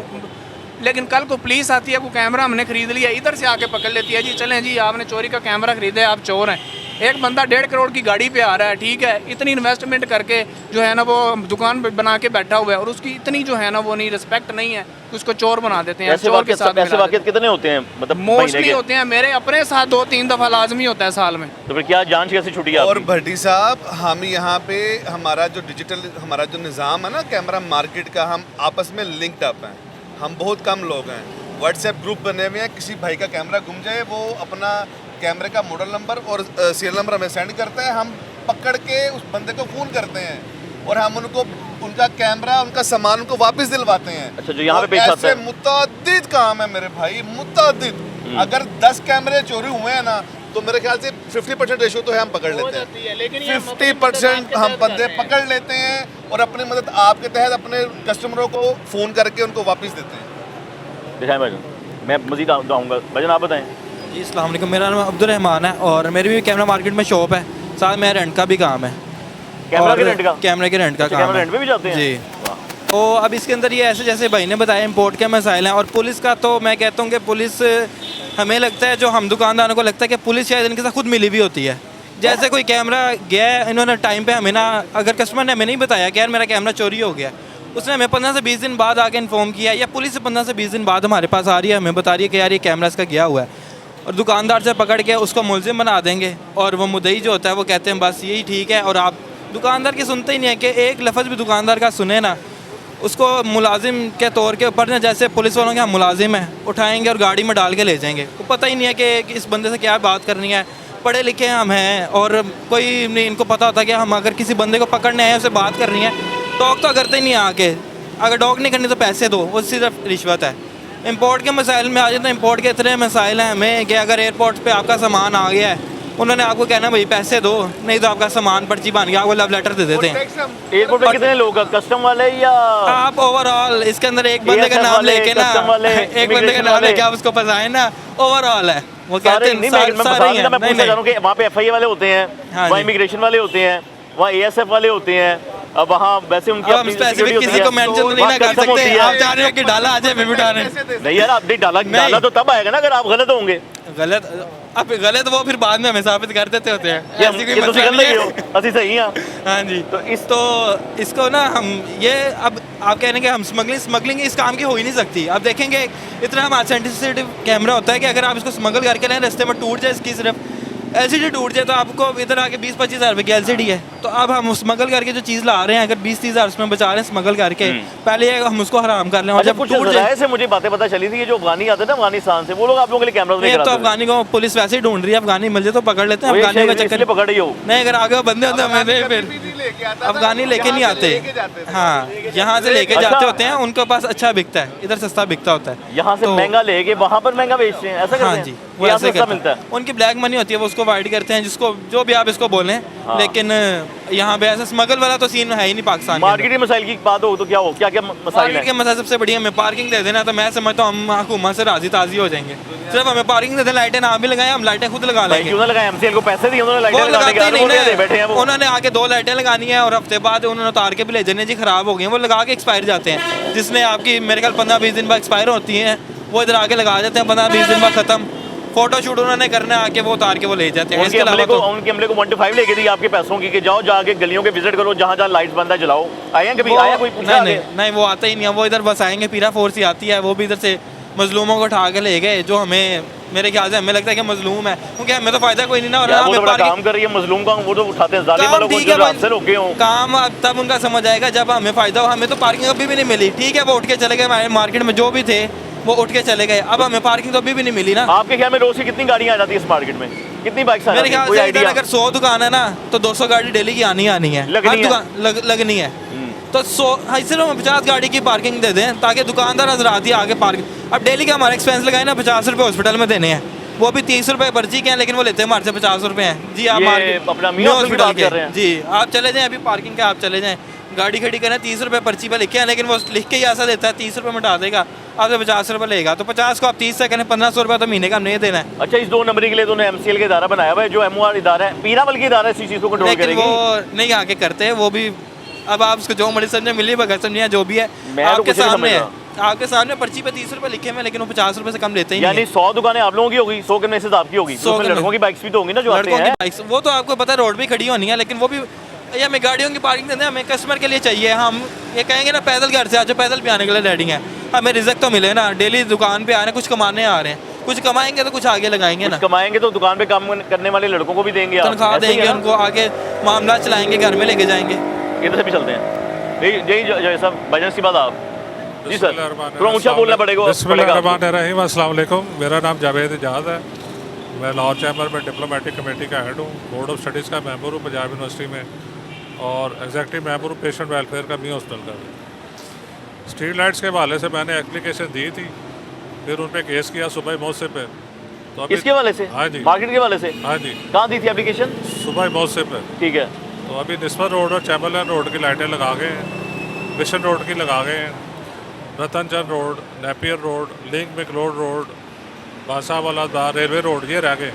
लेकिन कल को पुलिस आती है, कोई कैमरा हमने खरीद लिया, इधर से आके पकड़ लेती है, जी चलें जी आपने चोरी का कैमरा खरीदा है, आप चोर हैं। एक बंदा 1.5 करोड़ की गाड़ी पे आ रहा है, ठीक है, इतनी इन्वेस्टमेंट करके जो है ना वो दुकान बना के बैठा हुआ है, और उसकी इतनी जो है ना वो नहीं रिस्पेक्ट नहीं है कि उसको चोर बना देते हैं। ऐसे चोर के साथ ऐसे वाक़यात कितने होते हैं, मतलब मोस्टली महीने के? होते हैं, मेरे अपने साथ 2-3 दफ़ा लाजमी होता है साल में। तो फिर क्या जांच कैसे छुटी और आपकी? भट्टी साहब, हम यहाँ पे हमारा जो डिजिटल हमारा जो निज़ाम है ना कैमरा मार्केट का, हम आपस में लिंक्ड अप हैं। हम बहुत कम लोग हैं, व्हाट्सएप ग्रुप बने हुए हैं, किसी भाई का कैमरा गुम जाए वो अपना कैमरे का मॉडल नंबर और सीरियल नंबर हमें सेंड करते हैं, हम पकड़ के उस बंदे को फ़ोन करते हैं और हम उनको उनका कैमरा उनका सामान उनको वापस दिलवाते हैं। अच्छा, जो यहाँ पे और पेश आता है। ऐसे मुतअद्दिद काम है मेरे भाई, मुतअद्दिद। अगर 10 कैमरे चोरी हुए हैं ना तो मेरे ख्याल से 50% रेशो तो है, हम पकड़ लेते हैं। लेकिन 50% हम बंदे पकड़ लेते हैं और अपनी मदद आपके तहत अपने कस्टमरों को फ़ोन करके उनको वापस देते हैं। दिखाएं भाईजान, मैं मजीद आऊँगा। भाईजान आप बताएं। जी अस्सलाम वालेकुम, मेरा नाम अब्दुल रहमान है और मेरी भी कैमरा मार्केट में शॉप है, साथ में रेंट का भी काम है। कैमरा और के रेंट का? कैमरे के रेंट का अच्छा, काम कैमरा है रेंट पे भी जाते हैं? जी। वाह। तो अब इसके अंदर ये ऐसे जैसे भाई ने बताया इंपोर्ट के मसाइल हैं, और पुलिस का तो मैं कहता हूँ कि पुलिस, हमें लगता है, जो हम दुकानदारों को लगता है कि पुलिस शायद इनके साथ खुद मिली भी होती है। जैसे कोई कैमरा गया है, इन्होंने टाइम पे हमें ना, अगर कस्टमर ने हमें नहीं बताया कि यार मेरा कैमरा चोरी हो गया, उसने हमें 15 से 20 दिन बाद आके इन्फॉर्म किया, या पुलिस से 15 से 20 दिन बाद हमारे पास आ रही है, हमें बता रही है कि यार ये कैमरा इसका गया हुआ है, और दुकानदार से पकड़ के उसको मुलजिम बना देंगे, और वो मुद्दई जो होता है वो कहते हैं बस यही ठीक है, और आप दुकानदार की सुनते ही नहीं है कि एक लफ्ज़ भी दुकानदार का सुने ना, उसको मुलाजिम के तौर के ऊपर ना, जैसे पुलिस वालों के हम मुलाजिम हैं, उठाएंगे और गाड़ी में डाल के ले जाएंगे। को पता ही नहीं है कि इस बंदे से क्या बात करनी है। पढ़े लिखे हम हैं और कोई नहीं, इनको पता होता कि हम अगर किसी बंदे को पकड़ने आए उससे बात करनी है, टॉक तो करते ही नहीं आके, अगर डॉक नहीं करनी तो पैसे दो, वो सिर्फ रिश्वत है। इंपोर्ट के मसाइल में आ जाए तो इंपोर्ट के इतने मसाइल हैं हमें कि अगर एयरपोर्ट पे आपका सामान आ गया है, उन्होंने आपको कहना भाई पैसे दो, नहीं तो आपका सामान पर्ची बन गया, आपको लव लेटर दे देते हैं। एयरपोर्ट पे कितने लोग, कस्टम वाले या आप ओवरऑल इसके अंदर एक बंदे का ASF नाम वाले, लेके ना, custom वाले, एक बंदे का immigration नाम वाले? लेके आप उसको फंसाए ना, ओवरऑल है वो कहते सारे हैं नहीं, सारे मैं सारे बता ही हैं। मैं पूछना नहीं, चाह रहा हूँ कि वहाँ पे FIA वाले होते हैं, हाँ वहाँ जी। इमिग्रेशन वाले होते हैं, वहाँ ASF वाले होते हैं, अब वहाँ वैसे उनकी अब हम अपनी स्पेसिफिक सिक्योरिटी किसी को मेंशन तो नहीं ना कर custom होती सकते, है। आप चाह रहे हो कि डाला आ जाए मैं भी डाले। नहीं यार, आपने डाला तो तब आएगा ना अगर आप गलत होंगे। गलत, अब गलत वो फिर बाद में हमें साबित कर देते होते हैं, ऐसी कोई ये तो मसला कर नहीं लेंगे है। हो, असली सही हैं। हाँ जी, तो इसको ना हम ये, अब आप कह रहे हैं कि हम स्मगलिंग इस काम की हो ही नहीं सकती। अब देखेंगे इतना हमारा सेंसिटिव कैमरा होता है कि अगर आप इसको स्मगल करके लें, रास्ते में टूट जाए, इसकी सिर्फ LCD टूट जाए तो आपको इधर आके 20-25 हज़ार रुपये की LCD है, तो अब हम स्मगल करके जो चीज़ ला रहे हैं, अगर 20-30 हज़ार उसमें बचा रहे हैं स्मगल करके, पहले हम उसको हराम कर लें, और अच्छा, जब कुछ टूट जाए। ज़राए से मुझे बातें पता चली थी, ये जो अफगानी आते हैं ना अफगानिस्तान से, वो लोग आप लोगों के लिए कैमरा नहीं, लेकर अब तो आते हैं। अफगानी को पुलिस वैसे ही ढूंढ रही है, अफगानी मिल जाए तो पकड़ लेते हैं, वो ये अफगानियों का शायद चक्कर इसलिए पकड़ रही हो। नहीं, अगर आगे बंदे होते हमें फिर अफगानी लेके नहीं आते। हाँ, यहाँ से लेके अच्छा। जाते होते हैं, उनके पास अच्छा बिकता है, इधर सस्ता बिकता होता है। यहाँ से तो- महंगा लेके वहाँ पर महंगा बेचते हैं, ऐसा करते हाँ हैं? जी, ये वो यहाँ ऐसे सस्ता करते मिलता हैं। है। उनकी ब्लैक मनी होती है, वो उसको वाइड करते हैं, जिसको जो भी आप इसको बोलें, लेकिन यहाँ पे ऐसा स्मगल वाला तो सीन है ही नहीं पाकिस्तान के अंदर। मार्केट के मसाइल की बात हो तो क्या हो, क्या क्या मसाइल मार्केट के हैं? मसाइल सबसे बढ़िया, हमें पार्किंग दे देना, तो मैं समझता हूँ हम हुकूमत से राजी ताजी हो जाएंगे। सिर्फ हमें पार्किंग दे दें, लाइटें ना भी लगाएं, हम लाइटें खुद लगा भाई लेंगे। क्यों ना लगाए, MCL को पैसे दिए उन्होंने वो लाइटें लगाने के, लगाते ही वो नहीं दे बैठे हैं ना, वो। उन्होंने आके 2 लाइटें लगानी है और हफ्ते बाद उन्होंने उतार के भी ले जाने, जी खराब हो गई हैं, वो लगा के एक्सपायर जाते हैं, जिसने आपकी मेरे ख्याल 15-20 दिन बाद एक्सपायर होती हैं, वो इधर आके लगा देते हैं, 15-20 दिन बाद खत्म। फोटो शूट उन्होंने करना, आके वो उतार के वो ले जाते हैं। उनके इसके अमले अलावा को तो उनके अमले को 1 to 5 लेके दी आपके पैसों की कि जाओ जाके गलियों के विजिट करो, जहाँ जहाँ लाइट्स बंद है जलाओ। आए हैं कभी, वो- आया कोई पूछा नहीं, आगे? नहीं नहीं, वो आता ही नहीं है, वो इधर बस आएंगे, पीरा फोर्स ही आती है, वो भी इधर से मजलूमों को उठा के ले गए, जो हमें, मेरे ख्याल से हमें लगता है कि मजलूम है, क्योंकि हमें तो फायदा कोई नहीं ना, और यार वो हमें तो बड़ा पार्किंग- काम कर रही है मजलूम का, वो तो उठाते हैं जालिम काम वालों को ठीक जो है रात से रोके हों। काम अब तब उनका समझ आएगा जब हमें फ़ायदा हो। हमें तो पार्किंग अभी भी नहीं मिली, ठीक है, वो उठ के चले गए, हमारे मार्केट में जो भी थे वो उठ के चले गए, अब हमें पार्किंग तो अभी भी नहीं मिली ना। आपके ख्याल में रोज की कितनी गाड़ियाँ आ जाती है इस मार्केट में, कितनी बाइक्स आ मेरे जाती हैं, ख्याल कोई से इधर आइडिया? अगर 100 दुकान है ना तो 200 गाड़ी डेली की आनी आनी है, लगनी हर है। दुकान लगनी है, तो 100 सिर्फ हम 50 गाड़ी की पार्किंग दे दें ताकि दुकानदार हजरात ही आगे पार्किंग, अब डेली का हमारा एक्सपेंस लगाए ना 50 रुपये हॉस्पिटल में देने हैं, वो भी 30 रुपये पर्ची के हैं, लेकिन वो लेते हैं हमारे से 50 रुपये हैं जी। आप ये मार्केट अपना मियां हॉस्पिटल की बात कर रहे हैं? जी, आप चले जाएँ अभी पार्किंग के, आप चले जाएँ, गाड़ी खड़ी करें 30 रुपये पर्ची पे लिखे हैं, लेकिन वो लिख के ही ऐसा देता है 30 रुपये मिटा देगा, आपसे 50 रुपये लेगा। तो 50 को आप 30 से करें 1500 रुपये तो महीने का हमने ये देना है। अच्छा, इस 2 नंबरी के लिए तो MCL का इदारा बनाया हुआ है, जो MOR इदारा है, पीरामल की इदारा है, इसी चीज़ को कंट्रोल लेकिन करेगी। वो नहीं आके करते, वो भी अब आप उसको जो मर्जी समझे, मिली भगत समझिए, जो भी है मैं तो आपके कुछ नहीं सामने है, समझ आपके सामने पर्ची पे 30 रुपये लिखे हुए हैं, लेकिन वो 50 रुपये से कम लेते ही नहीं यानी है। 100 दुकानें आप लोगों की होगी, 100 कन्वेंसेस आपकी होगी, 100 उसमें लड़कों की बाइक्स भी तो होंगी ना जो आते लड़कों की हैं। बाइक्स, वो तो आपको पता है रोड भी खड़ी होनी है, लेकिन वो भी ये हमें गाड़ियों की पार्किंग देते हैं, हमें कस्टमर के लिए चाहिए। हम ये कहेंगे ना पैदल घर से आज पैदल भी आने के लिए रेडी हैं, हमें रिजक तो मिले ना, डेली दुकान पे आ रहे हैं, कुछ कमाने आ रहे हैं, कुछ कमाएंगे तो कुछ आगे लगाएंगे ना, कुछ कमाएंगे तो दुकान पे काम करने वाले लड़कों को भी देंगे आप, तनख्वाह ऐसे ही है देंगे ना? उनको, आगे मामला चलाएंगे, घर में लेके जाएंगे। इधर से भी चलते हैं। यही जय साहब, भजन सी बात आप जी सर, थोड़ा ऊंचा बोलना पड़ेगा। बिस्मिल्लाहिर्रहमानिर्रहीम, अस्सलाम वालेकुम। मेरा नाम जावेद इजाज़ है, मैं लाहौर चैम्बर में डिप्लोमेटिक कमेटी का हेड हूँ, बोर्ड ऑफ स्टडीज़ का मेंबर हूँ पंजाब यूनिवर्सिटी में, और एग्जेक्टिव मेंबर हूँ पेशेंट वेलफेयर का मियां हॉस्पिटल का भी। स्ट्रीट लाइट्स के हवाले से मैंने एप्लीकेशन दी थी, फिर उन पर केस किया सुबह मौसे पे। तो अभी इसके वाले से? हाँ जी, मार्केट के वाले से? हाँ जी, कहाँ दी थी एप्लीकेशन? सुबह मौसे पे। ठीक है। तो अभी निस्बत रोड और चैम्बरलैंड रोड की लाइटें लगा गए हैं, मिशन रोड की लगा गए हैं, Ratanchand road, Napier road, link McLeod road, Basawala Bazar, railway road, ये रह गए।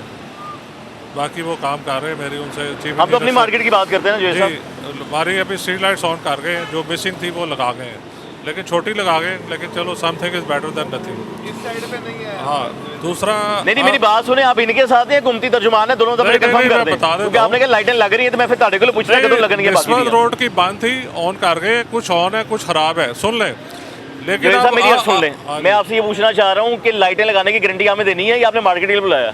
बाकी वो काम कर रहे हैं, मेरी उनसे चीफ हम तो अपनी मार्केट की बात करते हैं ना जो जी, हमारी अभी स्ट्रीट लाइट्स ऑन कर गए हैं, जो मिसिंग थी वो लगा गए हैं, लेकिन छोटी लगा गए, लेकिन चलो something is better than nothing. इस साइड पे नहीं है। हाँ, दूसरा नहीं, मेरी बात सुने, आप इनके साथ हैं, घूमती तर्जुमान है, दोनों दफे कंफर्म कर दें, क्योंकि आपने कहा लाइटें लग रही है, तो मैं फिर ताड़े को पूछना कदम लगन के बाकी रोड की बंद थी, ऑन कर गए, कुछ ऑन है कुछ खराब है, सुन लें। लेकिन जैसा मेरी बात सुन लें, मैं आपसे ये पूछना चाह रहा हूँ कि लाइटें लगाने की गारंटी हमें देनी है या आपने मार्केट के लिए बुलाया?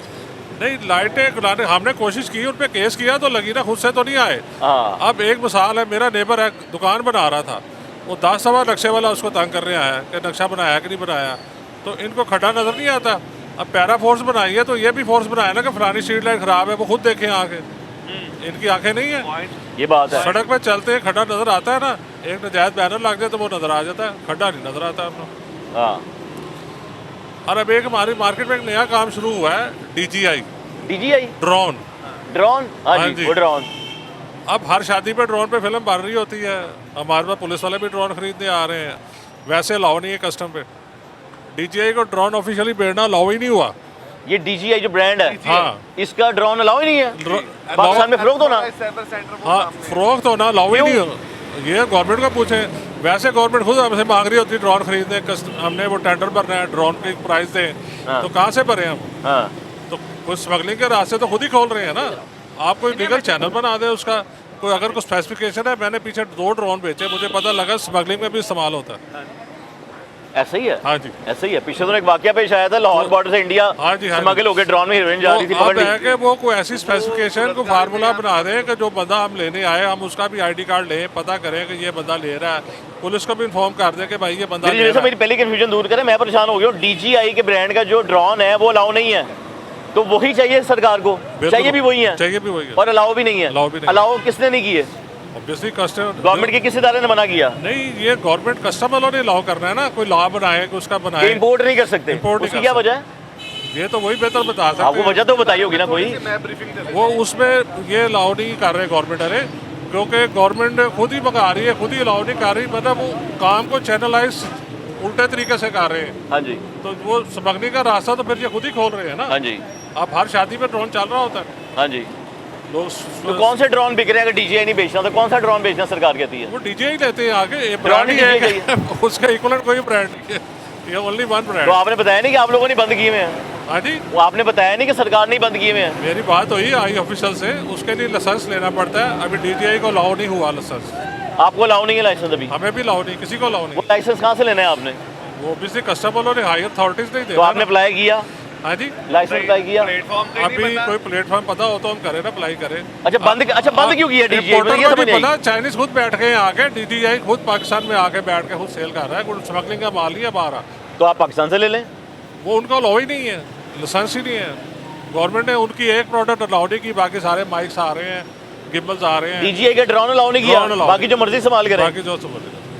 नहीं, लाइटें हमने कोशिश की, उन पे केस किया तो लगी ना, खुद से तो नहीं आए। अब एक मिसाल है, मेरा नेबर है, दुकान बना रहा था, वो 10 सवा नक्शे वाला उसको तंग करने आया कि नक्शा बनाया कि नहीं बनाया, तो इनको खड्डा नज़र नहीं आता। अब पैरा फोर्स बनाई है तो ये भी फोर्स बनाया ना कि फलानी स्ट्रीट लाइट ख़राब है, वो खुद देखें आके, इनकी आंखें नहीं है। ये बात है, सड़क पे चलते हैं खड्डा नज़र आता है ना, एक नजायज बैनर लग जाए तो वो नज़र आ जाता है, खड्डा नहीं नज़र आता अपना। हाँ। और अब एक हमारी मार्केट में एक नया काम शुरू हुआ है, DGI ड्रोन। हाँ जी, वो ड्रोन। अब हर शादी पे ड्रोन पे फिल्म बन रही होती है, हमारे पास पुलिस वाले भी ड्रोन खरीदने आ रहे हैं, वैसे अलाउ नहीं है कस्टम पे। DGI को ड्रोन ऑफिशियली भेजना अलाउ ही नहीं हुआ। ये DGI जो ब्रांड है, हाँ, इसका ड्रोन अलाउ ही नहीं है पाकिस्तान में, फरोख्त होना। हाँ, फरोख्त होना अलाउ ही नहीं हो, ये गवर्नमेंट को पूछे। वैसे गवर्नमेंट खुद हमसे मांग रही होती है ड्रोन खरीदने, हमने वो टेंडर भरना है, ड्रोन की प्राइस दें, तो कहाँ से भरे हम? हाँ। तो कुछ स्मगलिंग के रास्ते तो खुद ही खोल रहे हैं ना। आप कोई लीगल चैनल बना दे उसका, कोई अगर कोई स्पेसिफिकेशन है। मैंने पीछे 2 ड्रोन बेचे, मुझे पता लगा स्मगलिंग में भी इस्तेमाल होता है। ऐसा ही है? हाँ जी, ऐसा ही है। पिछले दिनों एक वाकया पेश आया था, लाहौर बॉर्डर से इंडिया स्मगल होकर ड्रोन में हीरोइन जा रही थी, पकड़ ली। है कि वो कोई ऐसी स्पेसिफिकेशन को फार्मूला बना दे कि जो बंदा हम लेने आए, हम उसका भी ID कार्ड लें, पता करें कि ये बंदा ले रहा है, पुलिस को भी इन्फॉर्म कर दे कि भाई ये बंदा ले रहा है। मेरी पहली कंफ्यूजन दूर करें, मैं परेशान हो गया हूँ। DGI के ब्रांड का जो ड्रोन है वो अलाउ नहीं है, तो वही चाहिए सरकार को, चाहिए भी वही है, चाहिए भी वही है, और अलाउ भी नहीं है। अलाउ किसने नहीं किए? ऑब्वियसली कस्टमर, गवर्नमेंट के किस इदारे ने मना किया? नहीं, ये गवर्नमेंट कस्टम वालों ने अलाउ करना है ना, कोई लॉ बनाए कि उसका बनाए। इंपोर्ट नहीं कर सकते, उसकी क्या वजह है? ये तो वही बेहतर बता सकते हैं। आपको वजह तो बताई होगी ना कोई। वो उसमें ये अलाउ नहीं कर रहे गवर्नमेंट, अरे क्योंकि गवर्नमेंट खुद ही बका रही है, खुद ही अलाउ नहीं कर रही, मतलब वो काम को चैनलाइज उल्टे तरीके से कर रहे हैं। हाँ जी, तो वो स्मगलिंग का रास्ता तो फिर ये खुद ही खोल रहे हैं ना। हाँ जी, अब हर शादी पे ड्रोन चल रहा होता है। हाँ जी, लोग तो कौन से ड्रोन बिक रहे हैं? अगर DGI नहीं बेचना तो कौन सा ड्रोन बेचना सरकार कहती है? वो DGI लेते हैं आगे, ये ब्रांड ही है, उसका इक्वलेंट कोई ब्रांड नहीं है, ये ओनली वन ब्रांड। तो आपने बताया नहीं कि आप लोगों ने बंद किए हुए हैं? हाँ जी, वो आपने बताया नहीं कि सरकार ने बंद किए हुए हैं? मेरी बात हुई आई ऑफिशियल से, उसके लिए लाइसेंस लेना पड़ता है। अभी DGI को अलाउ नहीं हुआ लाइसेंस। आपको अलाउ नहीं है लाइसेंस अभी? हमें भी अलाउ नहीं, किसी को अलाउ वो नहीं। लाइसेंस कहाँ से लेना है आपने? वो ऑब्वियसली कस्टम वालों ने, हाई अथॉरिटीज नहीं दे। तो आपने अप्लाई किया? हाँ जी, लाइसेंस अप्लाई किया? अभी कोई प्लेटफॉर्म पता हो तो हम करें ना, अप्लाई करें। अच्छा, बंद क्यों किया DGI? मुझे ये समझ नहीं आई। चाइनीज खुद बैठ गए आके, DGI खुद पाकिस्तान में आके बैठ के खुद सेल कर रहा है, कुछ स्मगलिंग का माल ही है बाहर। तो आप पाकिस्तान से ले लें। वो उनका अलाउ ही नहीं है, लाइसेंस ही नहीं है। गवर्नमेंट ने उनकी एक प्रोडक्ट अलाउ नहीं की, बाकी सारे माइक्स आ रहे हैं, गिम्बल्स आ रहे हैं। DGI के ड्रोन अलाउ नहीं किया, बाकी जो मर्जी इस्तेमाल करें। बाकी जो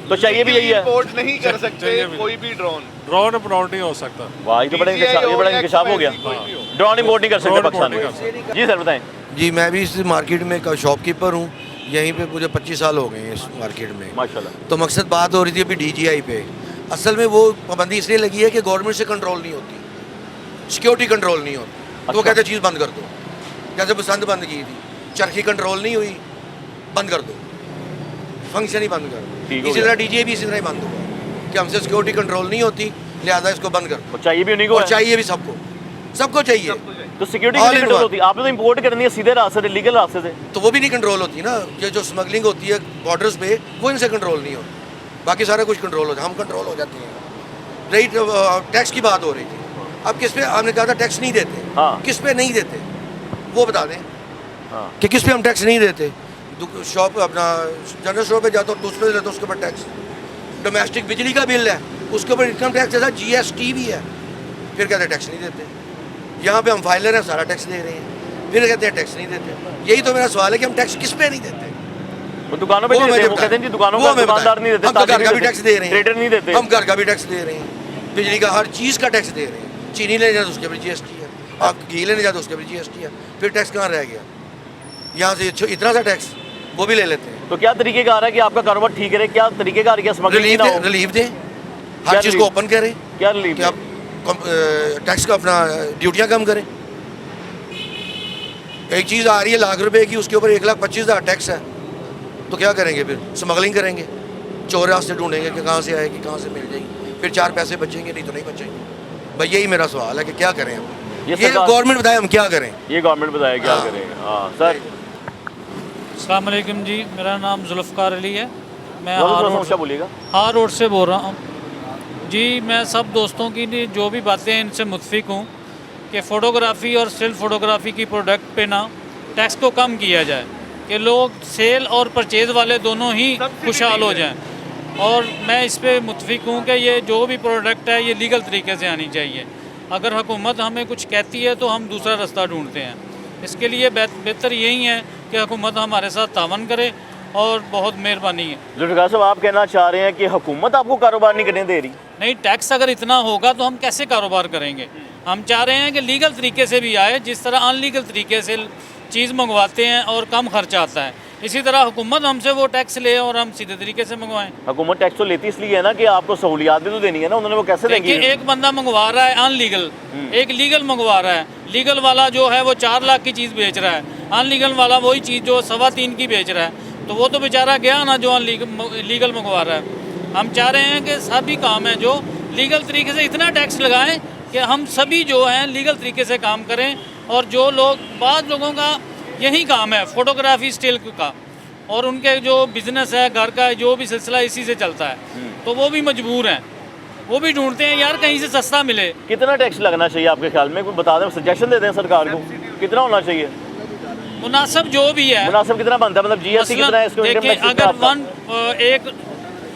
तो चाहिए भी यही है। इंपोर्ट नहीं कर सकते चाहिए भी। कोई भी ड्रोन। ड्रोन इम्पोर्ट नहीं हो सकता। वाह, ये तो बड़ा इंकशाफ हो गया। ड्रोन इंपोर्ट नहीं कर सकते पाकिस्तान में। जी सर बताएं। जी मैं भी इस मार्केट में का शॉपकीपर हूँ, यहीं पे मुझे 25 साल हो गए हैं इस मार्केट में। माशाल्लाह। तो मकसद बात हो रही थी अभी DGI पे। असल में वो पाबंदी इसलिए लगी है कि गवर्नमेंट से कंट्रोल नहीं होती, सिक्योरिटी कंट्रोल नहीं होती। तो वो कहते चीज़ बंद कर दो, जैसे बसंत बंद की थी, चरखी कंट्रोल नहीं हुई, बंद कर दो, फंक्शन ही बंद कर ठीक दो। हो इसी गया। तरह DGI भी इसी तरह ही बंद हुआ कि हमसे सिक्योरिटी कंट्रोल नहीं होती, लिहाजा इसको बंद कर दो। और चाहिए भी उन्हीं को और है। चाहिए भी सबको, सबको चाहिए। तो सिक्योरिटी All की in कंट्रोल one। होती है, आपने तो इंपोर्ट करनी है सीधे रास्ते से, लीगल रास्ते से। तो वो भी नहीं कंट्रोल होती ना, ये जो स्मगलिंग होती है बॉर्डर्स पे, वो इनसे कंट्रोल नहीं होती। बाकी सारा कुछ कंट्रोल हो जाता है, हम कंट्रोल हो जाते हैं। रही टैक्स की बात हो रही थी, अब किस पे आपने कहा था टैक्स नहीं देते, हाँ। किस पे नहीं देते वो बता दें हाँ। कि किस पे हम टैक्स नहीं देते। शॉप अपना जनरल स्टोर पे जाता हो तो उस पर देते हो, उसके ऊपर टैक्स। डोमेस्टिक बिजली का बिल है, उसके ऊपर इनकम टैक्स है, GST भी है, फिर कहते हैं टैक्स नहीं देते। यहाँ पे हम फाइलर हैं, सारा टैक्स दे रहे हैं, फिर कहते हैं टैक्स नहीं देते। यही तो मेरा सवाल है कि हम टैक्स किस पे नहीं देते। वो दुकानों पे वो नहीं देते, हमें वो कहते हैं जी दुकानों वो का हमें दुकानदार बताएं। नहीं देते, हम तो घर का भी टैक्स दे रहे हैं, ट्रेडर नहीं देते। हम घर का भी टैक्स दे रहे हैं, बिजली का हर चीज़ का टैक्स दे रहे हैं। चीनी लेने जाते उसके भी GST है, आप घी लेने जाते उसके भी GST है, फिर टैक्स कहाँ रह गया। यहाँ से इतना सा टैक्स वो भी ले लेते हैं। तो क्या तरीकेकार है कि आपका कारोबार ठीक रहे? क्या तरीकेकार, क्या स्मगलिंग ना हो? रिलीफ दें, क्या हर चीज़ को relief? ओपन करें क्या रिलीफ कि आप टैक्स का अपना ड्यूटियाँ कम करें। एक चीज़ आ रही है ₹1,00,000 की, उसके ऊपर 1,25,000 टैक्स है, तो क्या करेंगे फिर? स्मगलिंग करेंगे, चोर रास्ते ढूंढेंगे कि कहाँ से आएगी, कहाँ से मिल जाएगी, फिर 4 पैसे बचेंगे, नहीं तो नहीं बचेंगे। भाई यही मेरा सवाल है कि क्या करें हम। ये सरकार- गवर्नमेंट बताए हम क्या करें। ये गवर्नमेंट बताए क्या हाँ। करें। हाँ सर, अस्सलाम वालेकुम जी, मेरा नाम जुल्फ़कार अली है। मैं थोड़ा सा ऊंचा बोलिएगा। हार रोड से बोल रहा हूँ जी। मैं सब दोस्तों की जो भी बातें हैं इनसे मुत्फिक हूँ कि फ़ोटोग्राफ़ी और स्टिल फ़ोटोग्राफ़ी की प्रोडक्ट पे ना टैक्स को कम किया जाए कि लोग सेल और परचेज़ वाले दोनों ही खुशहाल हो जाएं। और मैं इस पे मुत्फिक हूँ कि ये जो भी प्रोडक्ट है ये लीगल तरीके से आनी चाहिए। अगर हुकूमत हमें कुछ कहती है तो हम दूसरा रास्ता ढूंढते हैं। इसके लिए बेहतर यही है कि हुकूमत हमारे साथ तावन करे और बहुत मेहरबानी है। जुल्फ़िकार साहब, आप कहना चाह रहे हैं कि हुकूमत आपको कारोबार नहीं करने दे रही? नहीं, टैक्स अगर इतना होगा तो हम कैसे कारोबार करेंगे। हम चाह रहे हैं कि लीगल तरीके से भी आए, जिस तरह अनलीगल तरीके से चीज़ मंगवाते हैं और कम खर्चा आता है, इसी तरह हुकूमत हमसे वो टैक्स ले और हम सीधे तरीके से मंगवाएं। हुकूमत टैक्स तो लेती इसलिए है ना कि आपको सहूलियात भी तो देनी है ना, उन्होंने वो कैसे देंगे? देखिए, एक बंदा मंगवा रहा है अनलीगल, एक लीगल मंगवा रहा है। लीगल वाला जो है वो 4 लाख की चीज़ बेच रहा है, अनलीगल वाला वही चीज़ जो 3.25 की बेच रहा है। तो वो तो बेचारा गया ना जो लीगल मंगवा रहा है। हम चाह रहे हैं कि सभी काम हैं जो लीगल तरीके से इतना टैक्स लगाएं कि हम सभी जो हैं लीगल तरीके से काम करें। और जो लोग, बाद लोगों का यही काम है फ़ोटोग्राफी स्टिल का, और उनके जो बिज़नेस है, घर का जो भी सिलसिला इसी से चलता है, तो वो भी मजबूर हैं, वो भी ढूंढते हैं यार कहीं से सस्ता मिले। कितना टैक्स लगना चाहिए आपके ख्याल में? कोई बता दें, सजेशन दे दें सरकार को, कितना होना चाहिए मुनासिब जो भी है। मुनासिब कितना बनता है? मतलब GST कितना है इसको? देखिए, अगर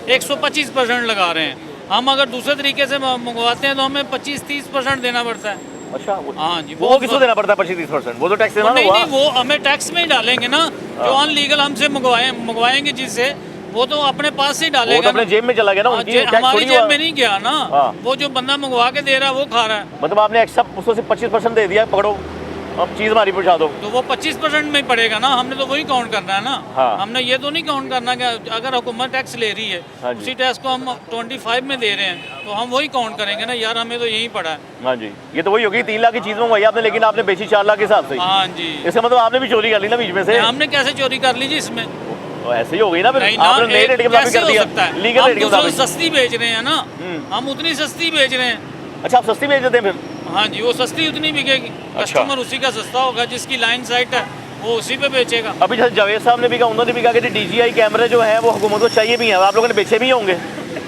125% लगा रहे हैं, हम अगर दूसरे तरीके से मंगवाते हैं तो हमें 25-30% देना पड़ता है। अच्छा, हाँ जी। वो किसको देना पड़ता है 25-30%? वो तो टैक्स देना नहीं हुआ। नहीं, वो हमें टैक्स में ही डालेंगे ना। जो अनलीगल हमसे मंगवाएंगे जिससे, वो तो अपने पास से ही वो तो डालेगा अपने ना। जेब में चला गया ना, उनकी टैक्स हमारी थोड़ी जेब हुआ। में नहीं गया ना, हाँ। वो जो बंदा मंगवा के दे रहा है वो खा रहा है। मतलब आपने एक्स्ट्रा उसको सिर्फ 25% दे दिया, पकड़ो अब चीज़ हमारी पहुँचा दो। तो वो 25% में ही पड़ेगा ना, हमने तो वही काउंट करना है ना। हाँ। हमने ये तो नहीं काउंट करना कि अगर हुकूमत टैक्स ले रही है, हाँ जी। उसी टैक्स को हम 25 में दे रहे हैं, तो हम वही काउंट करेंगे ना यार, हमें तो यही पड़ा है। हाँ जी, ये तो वही होगी, 3 लाख की चीज़ मंगवाई आपने, लेकिन आपने बेची 4 लाख के हिसाब से। हाँ जी। इसका मतलब आपने भी चोरी कर ली ना बीच में से। हमने कैसे चोरी कर ली जी इसमें? तो ऐसे ही हो गई ना फिर, नहीं ना, आपने नए रेट के मुताबिक कैसे कर हो दिया, सकता है? लीगल हम रेट के दूसरों से मुताबिक। सस्ती बेच रहे हैं ना, हम उतनी सस्ती बेच रहे हैं। अच्छा, आप सस्ती बेच देते हैं फिर? हाँ जी, वो सस्ती उतनी बिकेगी। कस्टमर उसी का सस्ता होगा, जिसकी लाइन साइट है वो उसी पे बेचेगा। अभी जैसे जावेद साहब ने भी कहा, उन्होंने भी कहा कि DGI कैमरे जो है वो हुकूमत को चाहिए भी है। आप लोगों ने बेचे भी होंगे,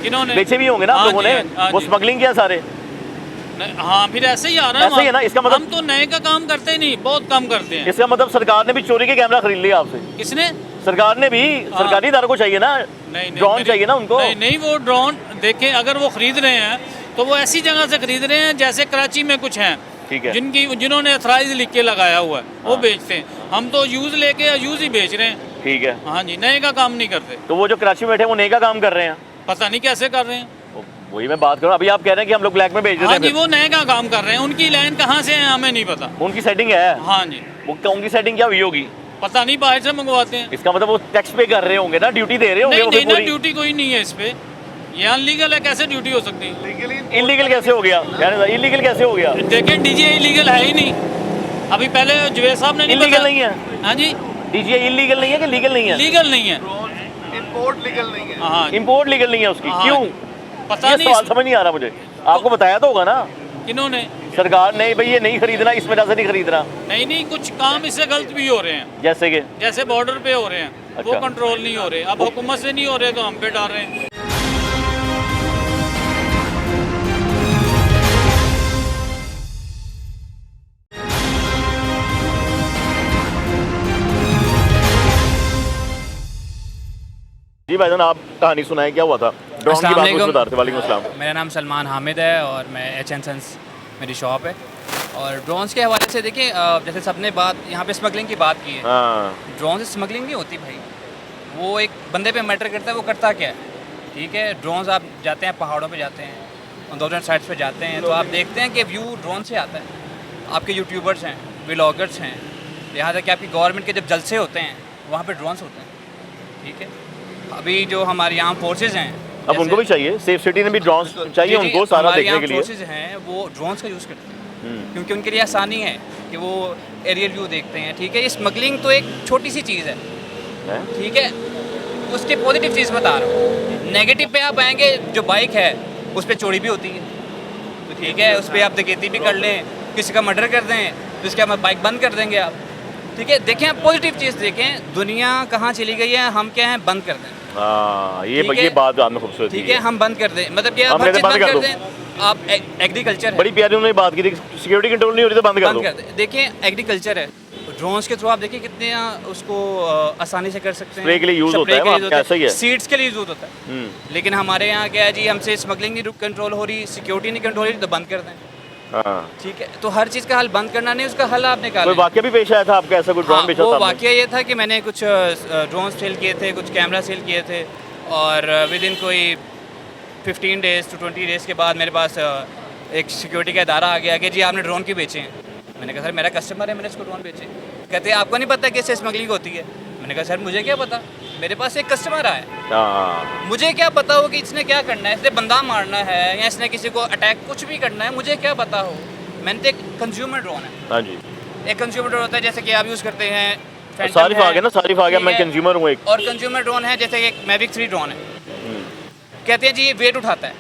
इन्होंने बेचे भी होंगे ना आप लोगों ने, वो स्मगलिंग किया सारे। हाँ, फिर ऐसे ही आ रहा है। ऐसे ही है ना, इसका मतलब हम तो नए का काम करते ही नहीं, बहुत कम करते हैं। इसका मतलब सरकार ने भी चोरी के कैमरा खरीद लिया आपसे? किसने? सरकार ने भी, सरकारी इदारों को चाहिए ना, नहीं ड्रोन चाहिए ना उनको। नहीं नहीं, वो ड्रोन देखें, अगर वो खरीद रहे हैं तो वो ऐसी जगह से खरीद रहे हैं जैसे कराची में कुछ हैं, ठीक है, जिन्होंने अथराइज लिख के लगाया हुआ है, वो बेचते हैं। हम तो यूज़ लेके यूज़ ही बेच रहे हैं। ठीक है। हाँ जी, नए का काम नहीं करते। तो वो जो कराची में बैठे वो नए का काम कर रहे हैं? पता नहीं कैसे कर रहे हैं। वही मैं बात करूँ, अभी आप कह रहे हैं कि हम लोग ब्लैक में भेज देते हाँ हैं जी, फिर। वो नए का काम कर रहे हैं, उनकी लाइन कहाँ से है हमें नहीं पता। उनकी सेटिंग है, हाँ जी, वो उनकी सेटिंग क्या हुई होगी? पता नहीं, बाहर से मंगवाते हैं। इसका मतलब वो टैक्स पे कर रहे होंगे ना, ड्यूटी दे रहे होंगे नहीं वो नहीं फिर ना, पूरी। ड्यूटी कोई नहीं है इस पे, ये अनलीगल है, कैसे ड्यूटी हो सकती है? इलीगल कैसे हो गया? इलीगल कैसे हो गया? देखें डीजे इलीगल है ही नहीं, अभी पहले जुबेर साहब ने नहीं इलीगल बताया। नहीं है? हाँ जी, डीजे इलीगल नहीं है कि लीगल नहीं है? लीगल नहीं है। इंपोर्ट लीगल नहीं है। हाँ, इंपोर्ट लीगल नहीं है उसकी, हाँ, क्यों? पता ये नहीं सवाल समझ नहीं आ रहा मुझे। आपको बताया तो होगा ना किन्होंने। सरकार ने, भाई ये नहीं खरीदना, इस वजह से नहीं खरीदना। नहीं नहीं, कुछ काम इससे गलत भी हो रहे हैं, जैसे कि जैसे बॉर्डर पे हो रहे हैं, वो अच्छा। कंट्रोल नहीं हो रहे। अब हुकूमत से नहीं हो रहे तो हम पे डाल रहे हैं। जी भाईजान, आप कहानी सुनाए, क्या हुआ था? ड्रोन की बात कुछ बता रहे थे। वालेकुम अस्सलाम। मेरा नाम सलमान हामिद है और मैं एच एन सन्स मेरी शॉप है। और ड्रोन्स के हवाले से देखिए, जैसे सबने बात यहाँ पे स्मगलिंग की बात की है। हाँ, ड्रोन से स्मगलिंग नहीं होती भाई, वो एक बंदे पे मैटर करता है, वो करता क्या है। ठीक है, ड्रोन्स आप जाते हैं पहाड़ों पे जाते हैं, उन साइड्स पे जाते हैं, तो आप देखते हैं कि व्यू ड्रोन से आता है। आपके यूट्यूबर्स हैं, व्लॉगर्स हैं, यहाँ तक कि आपकी गवर्नमेंट के जब जलसे होते हैं वहाँ पे ड्रोन्स होते हैं। ठीक है, अभी जो हमारे यहाँ फोर्सेज हैं, अब उनको भी चाहिए, सेफ सिटी ने भी ड्रोन चाहिए उनको सारा देखने के लिए। फोर्सेज हैं वो ड्रोन्स का यूज़ करते हैं क्योंकि उनके लिए आसानी है कि वो एरियल व्यू देखते हैं। ठीक है, ये स्मगलिंग तो एक छोटी सी चीज़ है, ठीक है, उसके पॉजिटिव चीज़ बता रहा हूँ। नेगेटिव पे आप आएंगे, जो बाइक है उस पर चोरी भी होती है, तो ठीक है, उस पर आप डकैती भी कर लें, किसी का मर्डर कर दें तो इसके बाद बाइक बंद कर देंगे आप। ठीक है, देखें आप पॉजिटिव चीज़ देखें, दुनिया कहाँ चली गई है, हम क्या हैं, बंद कर दें। हाँ, ये बात आपने खूबसूरत की ठीक है, हम बंद कर दें, मतलब क्या हम कहते बंद बंद कर कर दो। दें। आप एग्रीकल्चर है, बड़ी प्यारी उन्होंने बात की थी, सिक्योरिटी कंट्रोल नहीं हो रही तो बंद कर दो। बंद कर दें। देखिए एग्रीकल्चर है, ड्रोन्स के थ्रू आप देखिए कितने उसको आसानी से कर सकते हैं। स्प्रे के लिए यूज़ होता है, स्प्रे के लिए वो कैसा ही है। सीड्स के लिए यूज़ होता है। लेकिन हमारे यहाँ क्या है जी, हमसे स्मगलिंग नहीं कंट्रोल हो रही, सिक्योरिटी नहीं कंट्रोल हो रही, तो बंद कर दें। हाँ, ठीक है, तो हर चीज़ का हल बंद करना नहीं, उसका हल आप निकालें। कोई वाकया भी पेश आया था आपका, ऐसा कोई ड्रोन बेचा वो था? वाकया ये था कि मैंने कुछ ड्रोन सेल किए थे, कुछ कैमरा सेल किए थे, और विद इन कोई 15 डेज़ to 20 डेज़ के बाद मेरे पास एक सिक्योरिटी का इदारा आ गया कि जी आपने ड्रोन क्यों बेचे हैं। मैंने कहा सर मेरा कस्टमर है, मैंने इसको ड्रोन बेचे। कहते हैं आपको नहीं पता कि इससे स्मगलिंग होती है। मैंने कहा सर मुझे क्या पता, मेरे पास एक कस्टमर आया, मुझे क्या पता हो कि इसने क्या करना है, इसने बंदा मारना है या इसने किसी को अटैक कुछ भी करना है, मुझे क्या पता हो। मैंने तो एक कंज्यूमर ड्रोन है। हाँ जी, एक कंज्यूमर ड्रोन होता है जैसे कि आप यूज़ करते हैं Phantom सारिफ आ है, गया ना, सारिफ आ गया, ठीक मैं है। कंज्यूमर हूँ एक। और कंज्यूमर ड्रोन है जैसे एक मैविक 3 ड्रोन है, कहते हैं जी ये वेट उठाता है।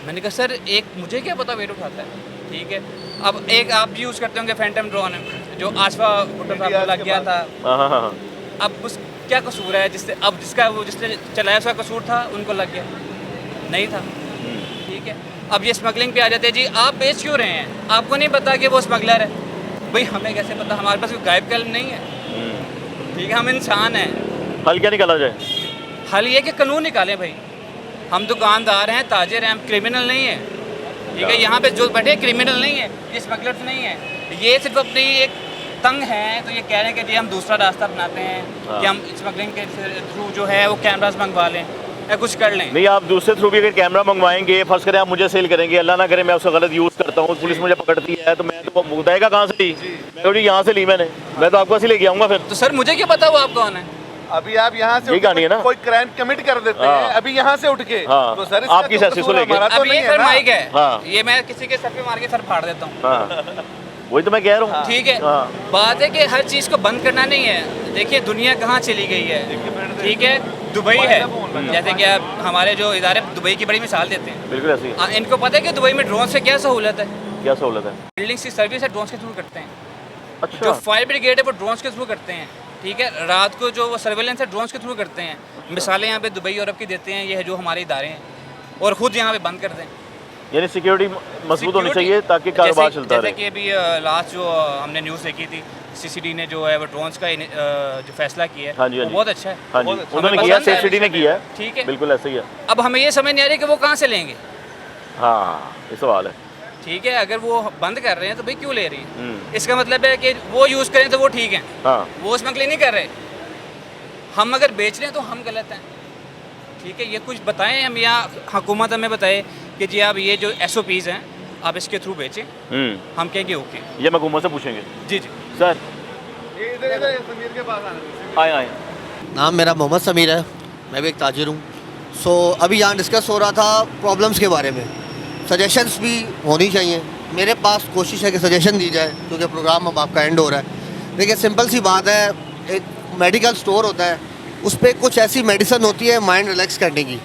मैंने कहा सर एक मुझे क्या पता वेट उठाता है। ठीक है, अब एक आप यूज़ करते होंगे फैंटम ड्रोन है जो आसफा भुट्टो साहब को लग गया था। हाँ, अब उस क्या कसूर है जिससे, अब जिसने चलाया उसका कसूर था, उनको लग गया नहीं था। ठीक है, अब ये स्मगलिंग पे आ जाते हैं जी, आप बेच क्यों रहे हैं, आपको नहीं पता कि वो स्मगलर है। भाई हमें कैसे पता, हमारे पास कोई गायब कलम नहीं है। ठीक है, हम इंसान हैं। हल क्या निकाला जाए? हल ये कि कानून निकालें भाई, हम दुकानदार हैं, ताजिर हैं, हम क्रिमिनल नहीं है। ठीक है, यहाँ पे जो बैठे क्रिमिनल नहीं है, ये स्मगलर्स नहीं है, ये सिर्फ अपनी एक तंग हैं, तो ये कह रहे हैं कि जी हम दूसरा रास्ता अपनाते हैं कि हम स्मगलिंग के थ्रू जो है वो कैमरास मंगवा लें या कुछ कर लें। नहीं, आप दूसरे थ्रू भी अगर कैमरा मंगवाएंगे, फर्स्ट करें आप मुझे सेल करेंगे, अल्लाह ना करे मैं उसका गलत यूज़ करता हूँ, पुलिस मुझे पकड़ती है, तो मैं तो बताएगा कहाँ से ली, मैं तो यहाँ से ली मैंने, मैं तो आपको ऐसे लेके आऊँगा फिर। तो सर मुझे क्या पता वो आप कौन है। अभी आप यहाँ से यही कहानी है ना? कोई क्राइम कमिट कर देते हैं, अभी यहाँ से उठ के, हाँ, तो सर आपकी सैसी को लेके अब ये सर माइक है, हाँ। ये मैं किसी के सर पे मार के सर फाड़ देता हूँ। हाँ, वही तो मैं कह रहा हूँ। ठीक है, बात है कि हर चीज़ को बंद करना नहीं है। देखिए दुनिया कहाँ चली गई है। ठीक है, दुबई है, जैसे कि आप हमारे जो इदारे दुबई की बड़ी मिसाल देते हैं, बिल्कुल ऐसी है। इनको पता है कि दुबई में ड्रोन से क्या सहूलत है। क्या सहूलत है? बिल्डिंग्स की सर्विस है ड्रोन के थ्रू करते हैं। अच्छा, जो फायर ब्रिगेड है वो ड्रोन के थ्रू करते हैं। ठीक है, रात को जो सर्वेलेंस है ड्रोन के थ्रू करते हैं। मिसालें यहाँ पे दुबई यूरोप की देते हैं, ये है जो हमारे इदारे हैं, और ख़ुद यहाँ पे बंद कर दें। यानी सिक्योरिटी मजबूत होनी चाहिए ताकि कारोबार चलता रहे। जैसे कि अभी लास्ट जो हमने न्यूज़ देखी थी, सीसीडी ने जो है वो ड्रोन्स का जो फैसला किया है, हाँ जी, वो बहुत अच्छा है। हाँ जी, हमें उन्होंने पसंद किया, है। सेफ सिटी ने किया है। ठीक है, बिल्कुल ऐसे ही है। अब हमें ये समझ नहीं आ रही कि वो कहाँ से लेंगे। हाँ, ये सवाल है। ठीक है, अगर वो बंद कर रहे हैं तो भाई क्यों ले रही है। इसका मतलब है कि वो यूज़ करें तो वो ठीक है, हाँ, वो स्मगलिंग नहीं कर रहे। हम अगर बेच रहे हैं तो हम गलत हैं। ठीक है, ये कुछ बताएं हम, या हुकूमत हमें बताए कि जी आप ये जो SOPs हैं आप इसके थ्रू बेचें, हम कहेंगे ओके। ये मैं हुकूमत से पूछेंगे। जी जी सर आए आए। नाम मेरा मोहम्मद समीर है, मैं भी एक ताजिर हूँ। सो अभी यहाँ डिस्कस हो रहा था प्रॉब्लम्स के बारे में, सजेशंस भी होनी चाहिए। मेरे पास कोशिश है कि सजेशन दी जाए, क्योंकि प्रोग्राम अब आपका एंड हो रहा है। देखिए सिंपल सी बात है, एक मेडिकल स्टोर होता है, उस पर कुछ ऐसी मेडिसिन होती है माइंड रिलैक्स करने की,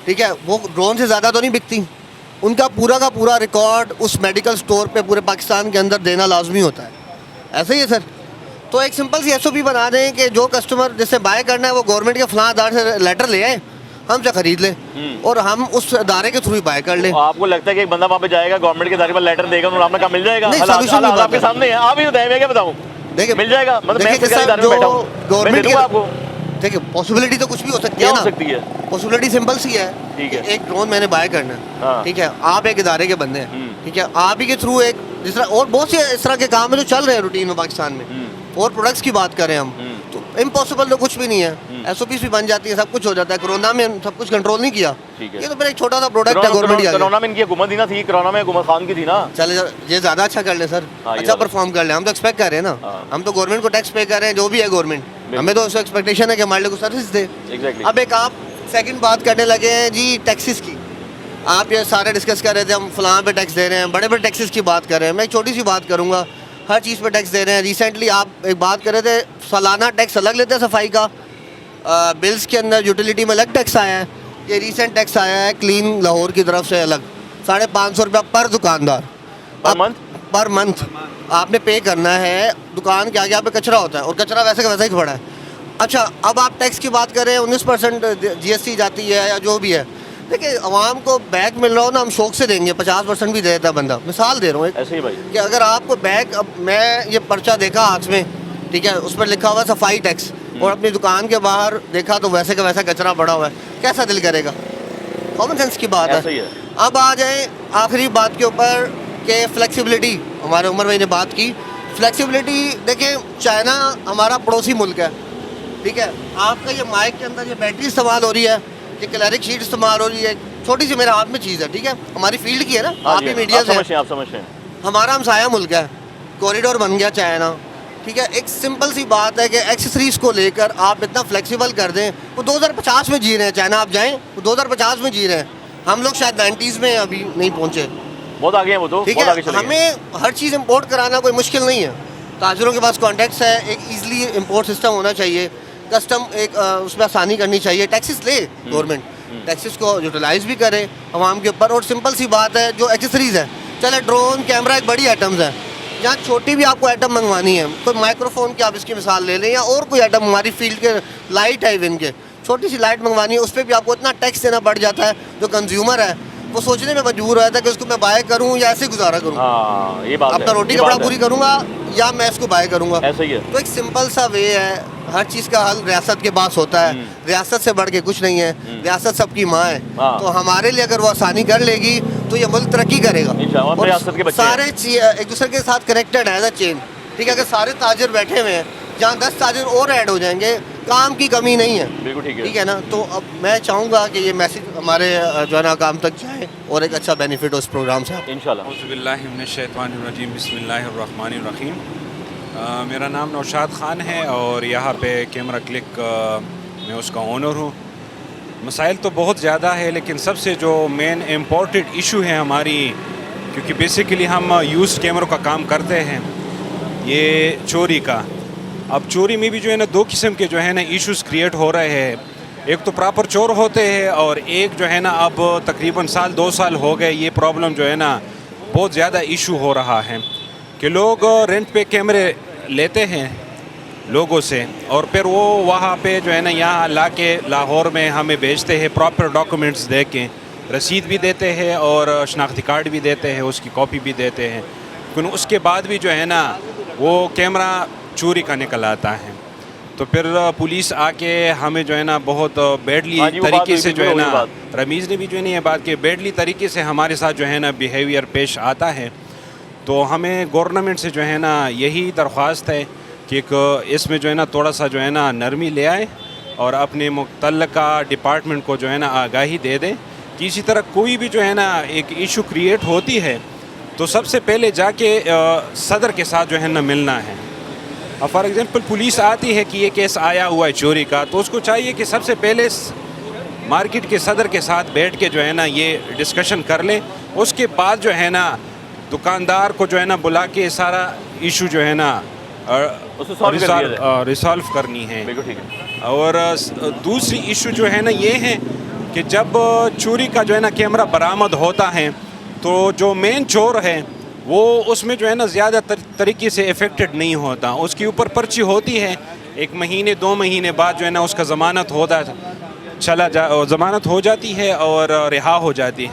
ठीक है, वो ड्रोन से ज़्यादा तो नहीं बिकती। उनका पूरा का पूरा रिकॉर्ड उस मेडिकल स्टोर पे पूरे पाकिस्तान के अंदर देना लाजमी होता है। ऐसे ही है सर। तो एक सिंपल सी SOP बना दें कि जो कस्टमर जिससे बाय करना है वो गवर्नमेंट के फलां अदारे से लेटर ले आए, हमसे खरीद ले और हम उस अदारे के थ्रू ही बाय कर लें। तो आपको लगता है कि एक बंदा वहाँ पे जाएगा, गवर्नमेंट के अदारे पर लेटर देगा, उन्हें अपना काम मिल जाएगा? नहीं, solution की बात आपके है। सामने है, आप ही बताएं, मैं क्या बताऊँ? देखिए मिल जाएगा, मतलब मैं देखिए सरकारी इदारे में बैठा हूँ, मैं गवर्नमेंट दे के दूंगा आपको। देखिए पॉसिबिलिटी तो कुछ भी हो सकती क्या है हो ना। सकती है? पॉसिबिलिटी सिंपल सी है, ठीक है। एक ड्रोन मैंने बाय करना हाँ। है, ठीक है, आप एक इदारे के बंदे हैं, ठीक है, आप ही के थ्रू एक जिस तरह और बहुत से इस तरह के काम है जो चल रहे हैं रूटीन में पाकिस्तान में, और प्रोडक्ट्स की बात करें हम तो इम्पॉसिबल तो कुछ भी नहीं है। SOPs भी बन जाती है, सब कुछ हो जाता है। कोरोना में सब कुछ कंट्रोल नहीं किया, ठीक है। ये तो मेरा एक छोटा सा प्रोडक्ट है गवर्नमेंट का। कोरोना में इनकी हुकूमत ही ना थी, कोरोना में हुकूमत खान की थी ना। चले ये ज़्यादा अच्छा कर ले सर, हाँ, ये अच्छा बात। परफॉर्म कर ले, हम तो एक्सपेक्ट कर रहे हैं ना, हम तो गवर्नमेंट को टैक्स पे कर रहे हैं, जो भी है गवर्नमेंट, हमें तो उसको एक्सपेक्टेशन है कि हमारे लिए कुछ सर्विस दे। एग्जैक्टली। अब एक आप सेकंड बात करने लगे हैं जी टैक्सेस की, आप ये सारे डिस्कस कर रहे थे, हम फलां पे टैक्स दे रहे हैं, बड़े बड़े टैक्सेस की बात कर रहे हैं। मैं एक छोटी सी बात करूँगा, हर चीज़ पे टैक्स दे रहे हैं। रिसेंटली आप एक बात कर रहे थे, सालाना टैक्स अलग लेते हैं सफाई का, बिल्स के अंदर यूटिलिटी में अलग टैक्स आया है। ये रिसेंट टैक्स आया है क्लीन लाहौर की तरफ से अलग, 550 रुपया पर दुकानदार पर मंथ आपने पे करना है। दुकान के आगे आप पे कचरा होता है और कचरा वैसे का वैसा ही पड़ा है। अच्छा, अब आप टैक्स की बात करें, 19% GST जाती है या जो भी है। देखिए आवाम को बैग मिल रहा हो ना, हम शौक से देंगे, 50% भी दे देता बंदा। मिसाल दे रहा हूँ एक, ऐसे ही भाई कि अगर आपको बैग, अब मैं ये पर्चा देखा हाथ में, ठीक है, उस पर लिखा हुआ सफाई टैक्स, और अपनी दुकान के बाहर देखा तो वैसे का वैसा कचरा पड़ा हुआ है, कैसा दिल करेगा? कॉमन सेंस की बात ऐसे ही है। है। अब आ जाए आखिरी बात के ऊपर कि फ्लेक्सिबिलिटी, हमारे उमर भाई ने बात की फ्लेक्सिबिलिटी। देखें चाइना हमारा पड़ोसी मुल्क है, ठीक है, आपका ये माइक के अंदर ये बैटरी इस्तेमाल हो रही है, ये क्लैरिक शीट इस्तेमाल हो रही है, छोटी सी मेरे हाथ में चीज़ है, ठीक है, हमारी फील्ड की है ना, आप ही मीडिया से, आप समझते हैं। हमारा हमसाया मुल्क है, कॉरिडोर बन गया चाइना, ठीक है। एक सिंपल सी बात है कि एक्सेसरीज को लेकर आप इतना फ्लेक्सिबल कर दें। वो 2050 में जी रहे हैं, चाइना आप जाएं वो 2050 में जी रहे हैं, हम लोग शायद 90s में अभी नहीं पहुँचे, बहुत आगे हैं वो तो, ठीक बहुत है। आगे चले गए। हमें हर चीज़ इंपोर्ट कराना कोई मुश्किल नहीं है, ताजरों के पास कॉन्टैक्ट्स है, एक ईजिली इंपोर्ट सिस्टम होना चाहिए, कस्टम एक उसमें आसानी करनी चाहिए, टैक्सेस ले गवर्नमेंट, टैक्सेस को यूटिलाइज भी करे आवाम के ऊपर। और सिंपल सी बात है, जो एक्सेसरीज है, चले ड्रोन कैमरा एक बड़ी आइटम्स है, यहाँ छोटी भी आपको आइटम मंगवानी है, कोई माइक्रोफोन की आप इसकी मिसाल ले लें, या और कोई आइटम, हमारी फील्ड के लाइट है इवन के, छोटी सी लाइट मंगवानी है, उस पर भी आपको इतना टैक्स देना पड़ जाता है। जो कंज्यूमर है वो सोचने में मजबूर रहता है कि उसको मैं बाय करूँ या ऐसे गुजारा करूँ, ये बात अपना है, रोटी ये कपड़ा बात है। पूरी करूँगा या मैं इसको बाय करूँगा। ऐसा ही है। तो एक सिंपल सा वे है, हर चीज़ का हल रियासत के पास होता है, रियासत से बढ़ के कुछ नहीं है, रियासत सबकी माँ है। तो हमारे लिए अगर वो आसानी कर लेगी तो ये मुल्क तरक्की करेगा। इंशाअल्लाह, और रियासत के बच्चे सारे एक दूसरे के साथ कनेक्टेड है एज अ चेन, ठीक है। अगर सारे ताजिर बैठे हुए हैं, जहाँ 10 ताजिर और ऐड हो जाएंगे, काम की कमी नहीं है, बिल्कुल ठीक है ना। तो अब मैं चाहूँगा कि ये मैसेज हमारे जो है ना काम तक जाए और एक अच्छा बेनिफिट हो इस प्रोग्राम से। इंशाल्लाह। औज़ुबिल्लाहिमिनश्शैतानिर्रजीम, बिस्मिल्लाहिर्रहमानिर्रहीम। मेरा नाम नौशाद ख़ान है और यहाँ पे कैमरा क्लिक मैं उसका ओनर हूँ। मसाइल तो बहुत ज़्यादा है, लेकिन सबसे जो मेन इम्पोर्टेंट इशू है हमारी, क्योंकि बेसिकली हम यूज़ कैमरों का काम करते हैं, ये चोरी का। अब चोरी में भी जो है ना 2 किस्म के जो है ना इश्यूज़ क्रिएट हो रहे हैं। एक तो प्रॉपर चोर होते हैं, और एक जो है ना अब तकरीबन 1-2 साल हो गए ये प्रॉब्लम जो है ना बहुत ज़्यादा इशू हो रहा है कि लोग रेंट पे कैमरे लेते हैं लोगों से, और फिर वो वहाँ पे जो है ना यहाँ ला के लाहौर में हमें भेजते हैं, प्रॉपर डॉक्यूमेंट्स दे के, रसीद भी देते हैं और शनाख्ती कार्ड भी देते हैं, उसकी कॉपी भी देते हैं, लेकिन उसके बाद भी जो है ना वो कैमरा चोरी का निकल आता है। तो फिर पुलिस आके हमें जो है ना बहुत बैडली तरीके से जो है ना, रमीज़ ने भी जो है ना ये बात कि बैडली तरीके से हमारे साथ जो है ना बिहेवियर पेश आता है। तो हमें गवर्नमेंट से जो है ना यही दरख्वास्त है कि एक इसमें जो है ना थोड़ा सा जो है ना नरमी ले आए, और अपने मुतल्लका डिपार्टमेंट को जो है ना आगाही दे दें कि इसी तरह कोई भी जो है ना एक इशू क्रिएट होती है तो सबसे पहले जाके सदर के साथ जो है ना मिलना है। अब फॉर एग्ज़ाम्पल पुलिस आती है कि ये केस आया हुआ है चोरी का, तो उसको चाहिए कि सबसे पहले मार्केट के सदर के साथ बैठ के जो है ना ये डिस्कशन कर लें। उसके बाद जो है ना दुकानदार को जो है ना बुला के सारा इशू जो है ना रिसॉल्व करनी है। और दूसरी इशू जो है ना ये है कि जब चोरी का जो है ना कैमरा बरामद होता है तो जो मेन चोर है वो उसमें जो है ना ज़्यादा तरीके से इफ़ेक्टेड नहीं होता। उसके ऊपर पर्ची होती है, 1 महीने 2 महीने बाद जो है ना उसका ज़मानत हो जाती है और रिहा हो जाती है।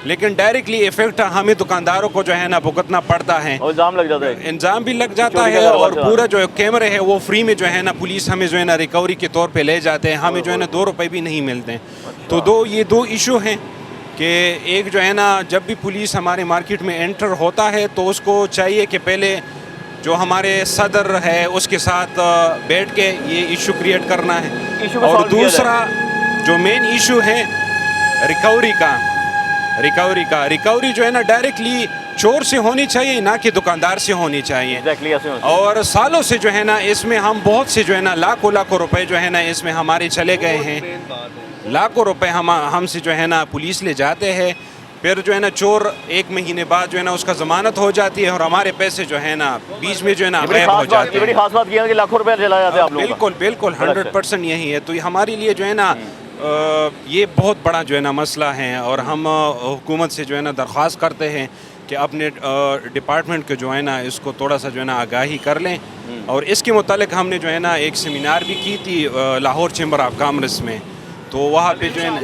लेकिन डायरेक्टली इफेक्ट हमें दुकानदारों को जो है ना भुगतना पड़ता है, और इल्ज़ाम लग जाता है, इंजाम भी लग जाता है और पूरा जो कैमरे है वो फ्री में जो है ना पुलिस हमें जो है ना रिकवरी के तौर पे ले जाते हैं, हमें जो है ना 2 रुपए भी नहीं मिलते। तो ये दो इशू हैं कि एक जो है ना जब भी पुलिस हमारे मार्केट में एंटर होता है तो उसको चाहिए कि पहले जो हमारे सदर है उसके साथ बैठ के ये इशू क्रिएट करना है। और दूसरा जो मेन इशू है रिकवरी जो है ना डायरेक्टली चोर से होनी चाहिए ना कि दुकानदार से होनी चाहिए। और सालों से जो है ना इसमें हम बहुत से जो है ना लाखों रुपए जो है ना इसमें हमारे चले गए हैं। लाखों रुपए हमसे जो है ना पुलिस ले जाते हैं, फिर जो है ना चोर 1 महीने बाद जो है ना उसका ज़मानत हो जाती है और हमारे पैसे जो है ना बीच में जो है ना गायब हो जाते हैं। बड़ी खास बात की है कि लाखों रुपए चला जाते हैं आप लोगों का। बिल्कुल 100% यही है। तो हमारे लिए जो है ना ये बहुत बड़ा जो है ना मसला है और हम हुकूमत से जो है ना दरख्वास्त करते हैं कि अपने डिपार्टमेंट के जो है ना इसको थोड़ा सा जो है ना आगाही कर लें। और इसके मुतालिक हमने जो है ना एक सेमिनार भी की थी लाहौर चैम्बर ऑफ कॉमर्स में, तो वहाँ पे जो है ना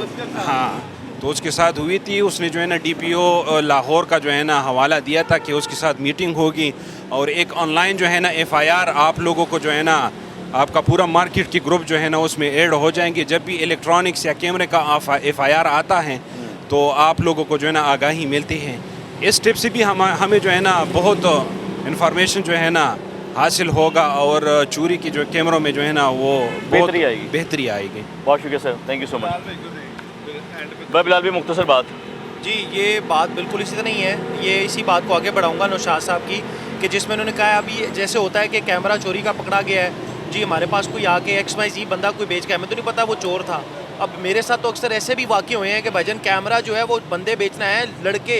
तो उसके साथ हुई थी। उसने जो है ना DPO लाहौर का जो है ना हवाला दिया था कि उसके साथ मीटिंग होगी और एक ऑनलाइन जो है ना FIR आप लोगों को जो है ना आपका पूरा मार्केट की ग्रुप जो है ना उसमें ऐड हो जाएंगे। जब भी इलेक्ट्रॉनिक्स या कैमरे का FIR आता है तो आप लोगों को जो है ना आगाही मिलती है। इस टिप से भी हमें जो है ना बहुत इन्फॉर्मेशन जो है ना हासिल होगा और चोरी की जो कैमरों में जो है ना वो बेहतरी आएगी। बहुत शुक्रिया sir, thank you so much. भाई बिलाल भी मुख्तसर बात जी, ये बात बिल्कुल इसी तरह नहीं है। ये इसी बात को आगे बढ़ाऊंगा नौशाद साहब की कि जिसमें उन्होंने कहा अभी जैसे होता है कि कैमरा चोरी का पकड़ा गया है जी, हमारे पास कोई आके XYZ बंदा कोई बेच के, हमें तो नहीं पता वो चोर था। अब मेरे साथ तो अक्सर ऐसे भी वाक़े हुए हैं कि भाईजान कैमरा जो है वो बंदे बेचना है, लड़के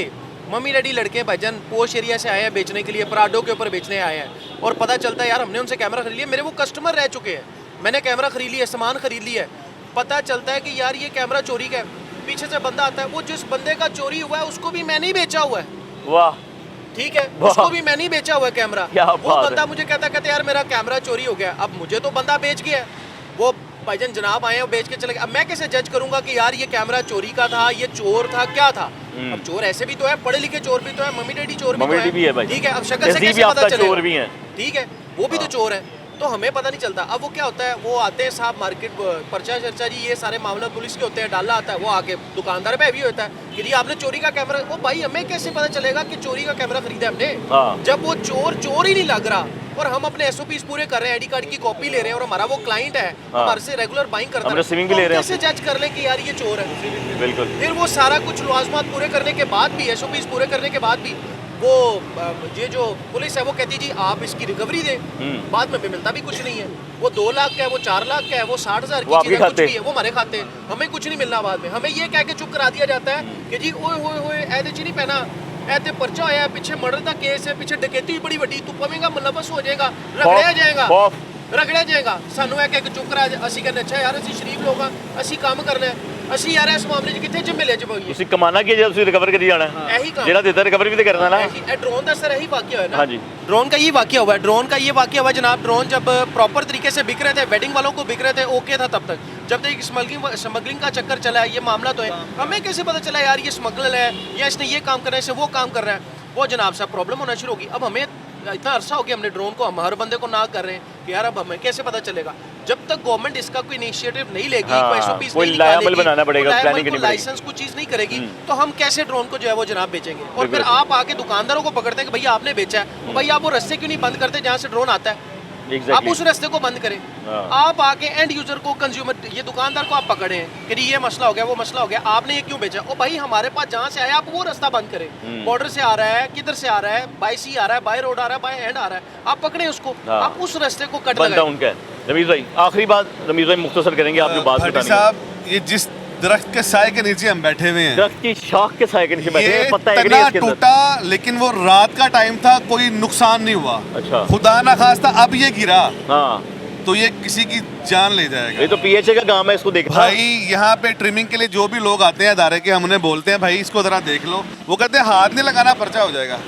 मम्मी डैडी लड़के भाईजान पोश एरिया से आए हैं बेचने के लिए, पराडो के ऊपर बेचने आए हैं और पता चलता है यार हमने उनसे कैमरा खरीद लिया, मेरे वो कस्टमर रह चुके हैं, मैंने कैमरा खरीद लिया, सामान खरीद लिया है, पता चलता है कि यार ये कैमरा चोरी का है। पीछे से बंदा आता है, वो जिस बंदे का चोरी हुआ है उसको भी मैंने ही बेचा हुआ है। वाह, ठीक है, उसको भी मैंने ही बेचा हुआ है कैमरा। वो बंदा मुझे कहता यार मेरा कैमरा चोरी हो गया। अब मुझे तो बंदा बेच गया, वो भाईजान जनाब आए हैं बेच के चले गए। अब मैं कैसे जज करूंगा कि यार ये कैमरा चोरी का था, ये चोर था, क्या था? अब चोर ऐसे भी तो है, पढ़े लिखे चोर भी तो है, मम्मी डैडी चोर भी तो है, ठीक है। अब शक्ल से कैसे पता चलेगा? ठीक है, वो भी तो चोर है, तो हमें पता नहीं चलता। अब वो क्या होता है, वो आते हैं साहब मार्केट, पर्चा चर्चा जी ये सारे मामला पुलिस के होते हैं, डाला आता है, वो आके दुकानदार पे भी होता है कि जी आपने चोरी का कैमरा। वो भाई हमें कैसे पता चलेगा कि चोरी का कैमरा खरीदा हमने, जब वो चोर ही नहीं लग रहा और हम अपने SOPs पूरे कर रहे हैं, ID कार्ड की कॉपी ले रहे हैं और हमारा वो क्लाइंट है, हमारे से रेगुलर बाइंग करता है, तो कैसे जज कर ले कि यार ये चोर है? बिल्कुल। फिर वो सारा कुछ लवाजमात पूरे करने के बाद भी, SOPs पूरे करने के बाद भी वो ये जो पुलिस है वो कहती जी आप इसकी रिकवरी दें, बाद में भी मिलता भी कुछ नहीं है। वो 2 लाख का है, वो 4 लाख का है, वो 60,000 की चीज़ है, कुछ भी है, वो हमारे खाते हैं, हमें कुछ नहीं मिलना। बाद में हमें ये कह के चुप करा दिया जाता है कि जी ओए होए होए ऐसे चीज नहीं पहना, ऐसे पर्चा होया, पीछे मर्डर का केस है, पीछे डकैती बड़ी वड्डी, तू पवेगा मुलवस हो जाएगा, रगड़िया जाएगा। सानू है कि चुप करा, ਅਸੀਂ ਕਹਿੰਦੇ ਅੱਛਾ ਯਾਰ ਅਸੀਂ ਸ਼ਰੀਫ ਲੋਕ ਆ, ਅਸੀਂ ਕੰਮ ਕਰਨਾ ਹੈ, ਅਸੀਂ ਯਾਰ ਇਸ ਮਾਮਲੇ 'ਚ ਕਿੱਥੇ ਜ਼ਿੰਮੇਵਾਰੀ ਚ ਪਈਏ? ਤੁਸੀਂ ਕਮਾਣਾ ਕੀ ਜੇ ਤੁਸੀਂ ਰਿਕਵਰ ਕਰੀ ਜਾਣਾ ਹੈ, ਇਹੀ ਕੰਮ ਜਿਹੜਾ ਦਿੱਤਾ ਰਿਕਵਰੀ ਵੀ ਤੇ ਕਰਨਾ ਨਾ। ਇਹ ड्रोन का सर यही वाकया है ना, ड्रोन का ये वाकया हुआ है। ड्रोन का ये वाकया हुआ जनाब, ड्रोन जब प्रॉपर तरीके से बिक रहे थे, वेडिंग वालों को बिक रहे थे, ओके था तब तक, जब तक स्मगलिंग का चक्कर चला है, ये मामला तो है, हमें कैसे पता चला यार ये स्मगलर है या इसने ये काम कर रहा है, इससे वो काम कर रहा है? वो जनाब साहब प्रॉब्लम होना शुरू होगी। अब हमें इतना अरसा हो गया हमने ड्रोन को, हम हर बंदे को ना कर रहे हैं कि यार अब हमें कैसे पता चलेगा? जब तक गवर्नमेंट इसका कोई इनिशिएटिव नहीं लेगी, कोई SOPs नहीं निकालेगी, लाइसेंस कुछ चीज़ नहीं करेगी, तो हम कैसे ड्रोन को जो है वो जनाब बेचेंगे? और फिर आप आके दुकानदारों को पकड़ते हैं कि भैया आपने बेचा है, तो भैया आप वो रस्ते क्यों नहीं बंद करते जहाँ से ड्रोन आता है? आप उस रास्ते को बंद करें। आप आके एंड यूजर को, कंज्यूमर, ये दुकानदार को आप पकड़े कि ये मसला हो गया, वो मसला हो गया, आपने ये क्यों बेचा? ओ भाई हमारे पास जहाँ से आया आप वो रास्ता बंद करें। बॉर्डर से आ रहा है, किधर से आ रहा है, बाय सी आ रहा है, बाय रोड आ रहा है, बाय एंड आ रहा है, आप पकड़े उसको, आप उस रास्ते को कट लगाएं। रमीज भाई आखिरी बात, रमीज भाई मुख्तसर करेंगे, आप जो बात भट्टी साहब, ये जिस दरख्त के साए के नीचे हम बैठे हुए हैं, दरख्त की शाख के साए के नीचे बैठे हैं, पत्ता तना टूटा, लेकिन वो रात का टाइम था, कोई नुकसान नहीं हुआ। अच्छा, खुदा ना खास्ता अब ये गिरा, हाँ, तो ये किसी की जान ले जाएगा। ये तो पीएचए का काम है, इसको देखना। भाई यहाँ पे ट्रिमिंग के लिए जो भी लोग आते हैं अदारे के, हम उन्हें बोलते हैं भाई इसको जरा देख लो, वो कहते हैं हाथ नहीं लगाना, पर्चा हो जाएगा,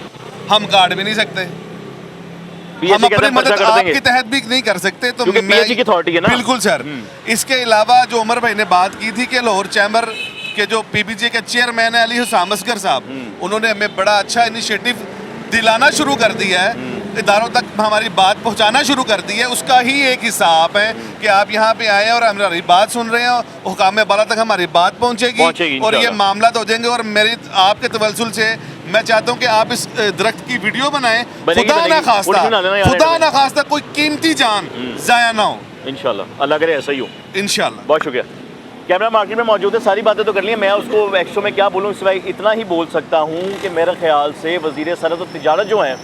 हम काट भी नहीं सकते, हम अपनी मदद आपके तहत भी नहीं कर सकते। तो पीएचई की अथॉरिटी है ना। बिल्कुल सर। इसके अलावा जो उमर भाई ने बात की थी कि लाहौर चैम्बर के जो पीपीजे के चेयरमैन है अली हुसैन असगर साहब, उन्होंने हमें बड़ा अच्छा इनिशिएटिव दिलाना शुरू कर दिया है, इदारों तक हमारी बात पहुंचाना शुरू कर दी है। उसका ही एक हिस्सा आप है कि आप यहाँ पे आए और हमारी बात सुन रहे हैं, हुकाम बाला तक हमारी बात पहुंचेगी और ये मामला तो हो जाएंगे। और मेरी आपके तवल्सुल से मैं चाहता हूँ कि आप इस दरख्त की वीडियो बनाएं, खुदा ना खास्ता कोई कीमती जान जाया ना हो। इंशाल्लाह अल्लाह करे ऐसा ही हो, इंशाल्लाह। बहुत शुक्रिया। कैमरा मार्केट में मौजूद है, सारी बातें तो कर ली हैं, मैं उसको एक्शो में क्या बोलूँ, सिवाय इतना ही बोल सकता हूँ कि मेरे ख्याल से वज़ीर सनअत और तिजारत जो हैं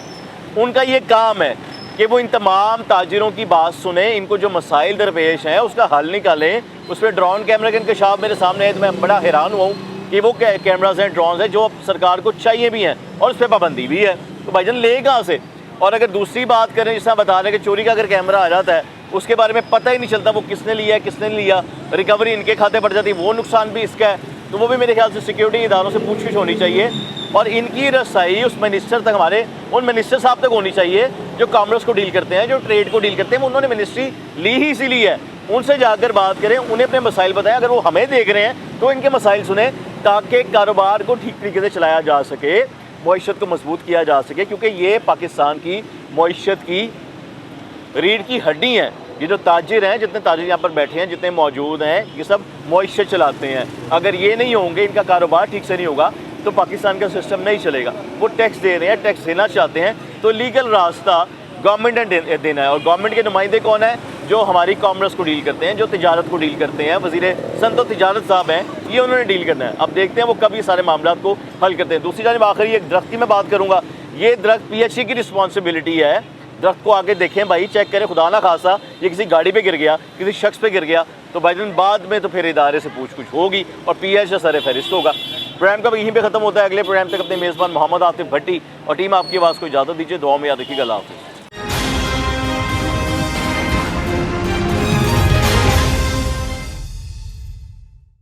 उनका ये काम है कि वो इन तमाम ताजिरों की बात सुने, इनको जो मसाइल दरपेश हैं उसका हल निकालें। उस पर ड्रोन कैमरा का इंकशाफ मेरे सामने है, तो मैं बड़ा हैरान हुआ हूँ कि वो कैमराज हैं, ड्रोन हैं जो सरकार को चाहिए भी हैं और उस पर पाबंदी भी है, तो भाईजान ले कहाँ से? और अगर दूसरी बात करें, जिस तरह बता रहे हैं कि चोरी का अगर कैमरा आ जाता है उसके बारे में पता ही नहीं चलता वो किसने लिया है, किसने लिया, रिकवरी इनके खाते पड़ जाती है, वो नुकसान भी इसका है, तो वो भी मेरे ख्याल से सिक्योरिटी इदारों से पूछताछ होनी चाहिए और इनकी रसाई उस मिनिस्टर तक, हमारे उन मिनिस्टर साहब तक होनी चाहिए जो कॉमर्स को डील करते हैं, जो ट्रेड को डील करते हैं। उन्होंने मिनिस्ट्री ली ही इसीलिए है, उनसे जाकर बात करें, उन्हें अपने मसाइल बताएं। अगर वो हमें देख रहे हैं तो इनके मसाइल सुने ताकि कारोबार को ठीक तरीके से चलाया जा सके, मईशत को मजबूत किया जा सके, क्योंकि ये पाकिस्तान की मईशत की रीढ़ की हड्डी हैं। ये जो ताजिर हैं, जितने ताजिर यहाँ पर बैठे हैं, जितने मौजूद हैं, ये सब मईशत चलाते हैं। अगर ये नहीं होंगे, इनका कारोबार ठीक से नहीं होगा तो पाकिस्तान का सिस्टम नहीं चलेगा। वो टैक्स दे रहे हैं, टैक्स देना चाहते हैं, तो लीगल रास्ता गवर्नमेंट ने देना है। और गवर्नमेंट के नुमाइंदे कौन है? जो हमारी कॉमर्स को डील करते हैं, जो तिजारत को डील करते हैं, वज़ीर सनअत और तिजारत साहब हैं, ये उन्होंने डील करना है। अब देखते हैं वो कभी सारे मामला को हल करते हैं। दूसरी जानिब आखिरी एक दरख्त की मैं बात करूँगा, ये दरख्त पीएचई की रिस्पॉन्सिबिलिटी है। दरख्त को आगे देखें भाई, चेक करें, खुदा ना खासा ये किसी गाड़ी पे गिर गया, किसी शख्स पे गिर गया तो भाईजान बाद में तो फिर इदारे से पूछ होगी और पीएचई सर फहरिस्त होगा। प्रोग्राम का यहीं पे ख़त्म होता है। अगले प्रोग्राम तक अपने मेज़बान मोहम्मद आतिफ भट्टी और टीम आपकी आवाज़ को इजाज़त दीजिए। दुआ में याद रखिएगा। अल्लाह हाफ़िज़।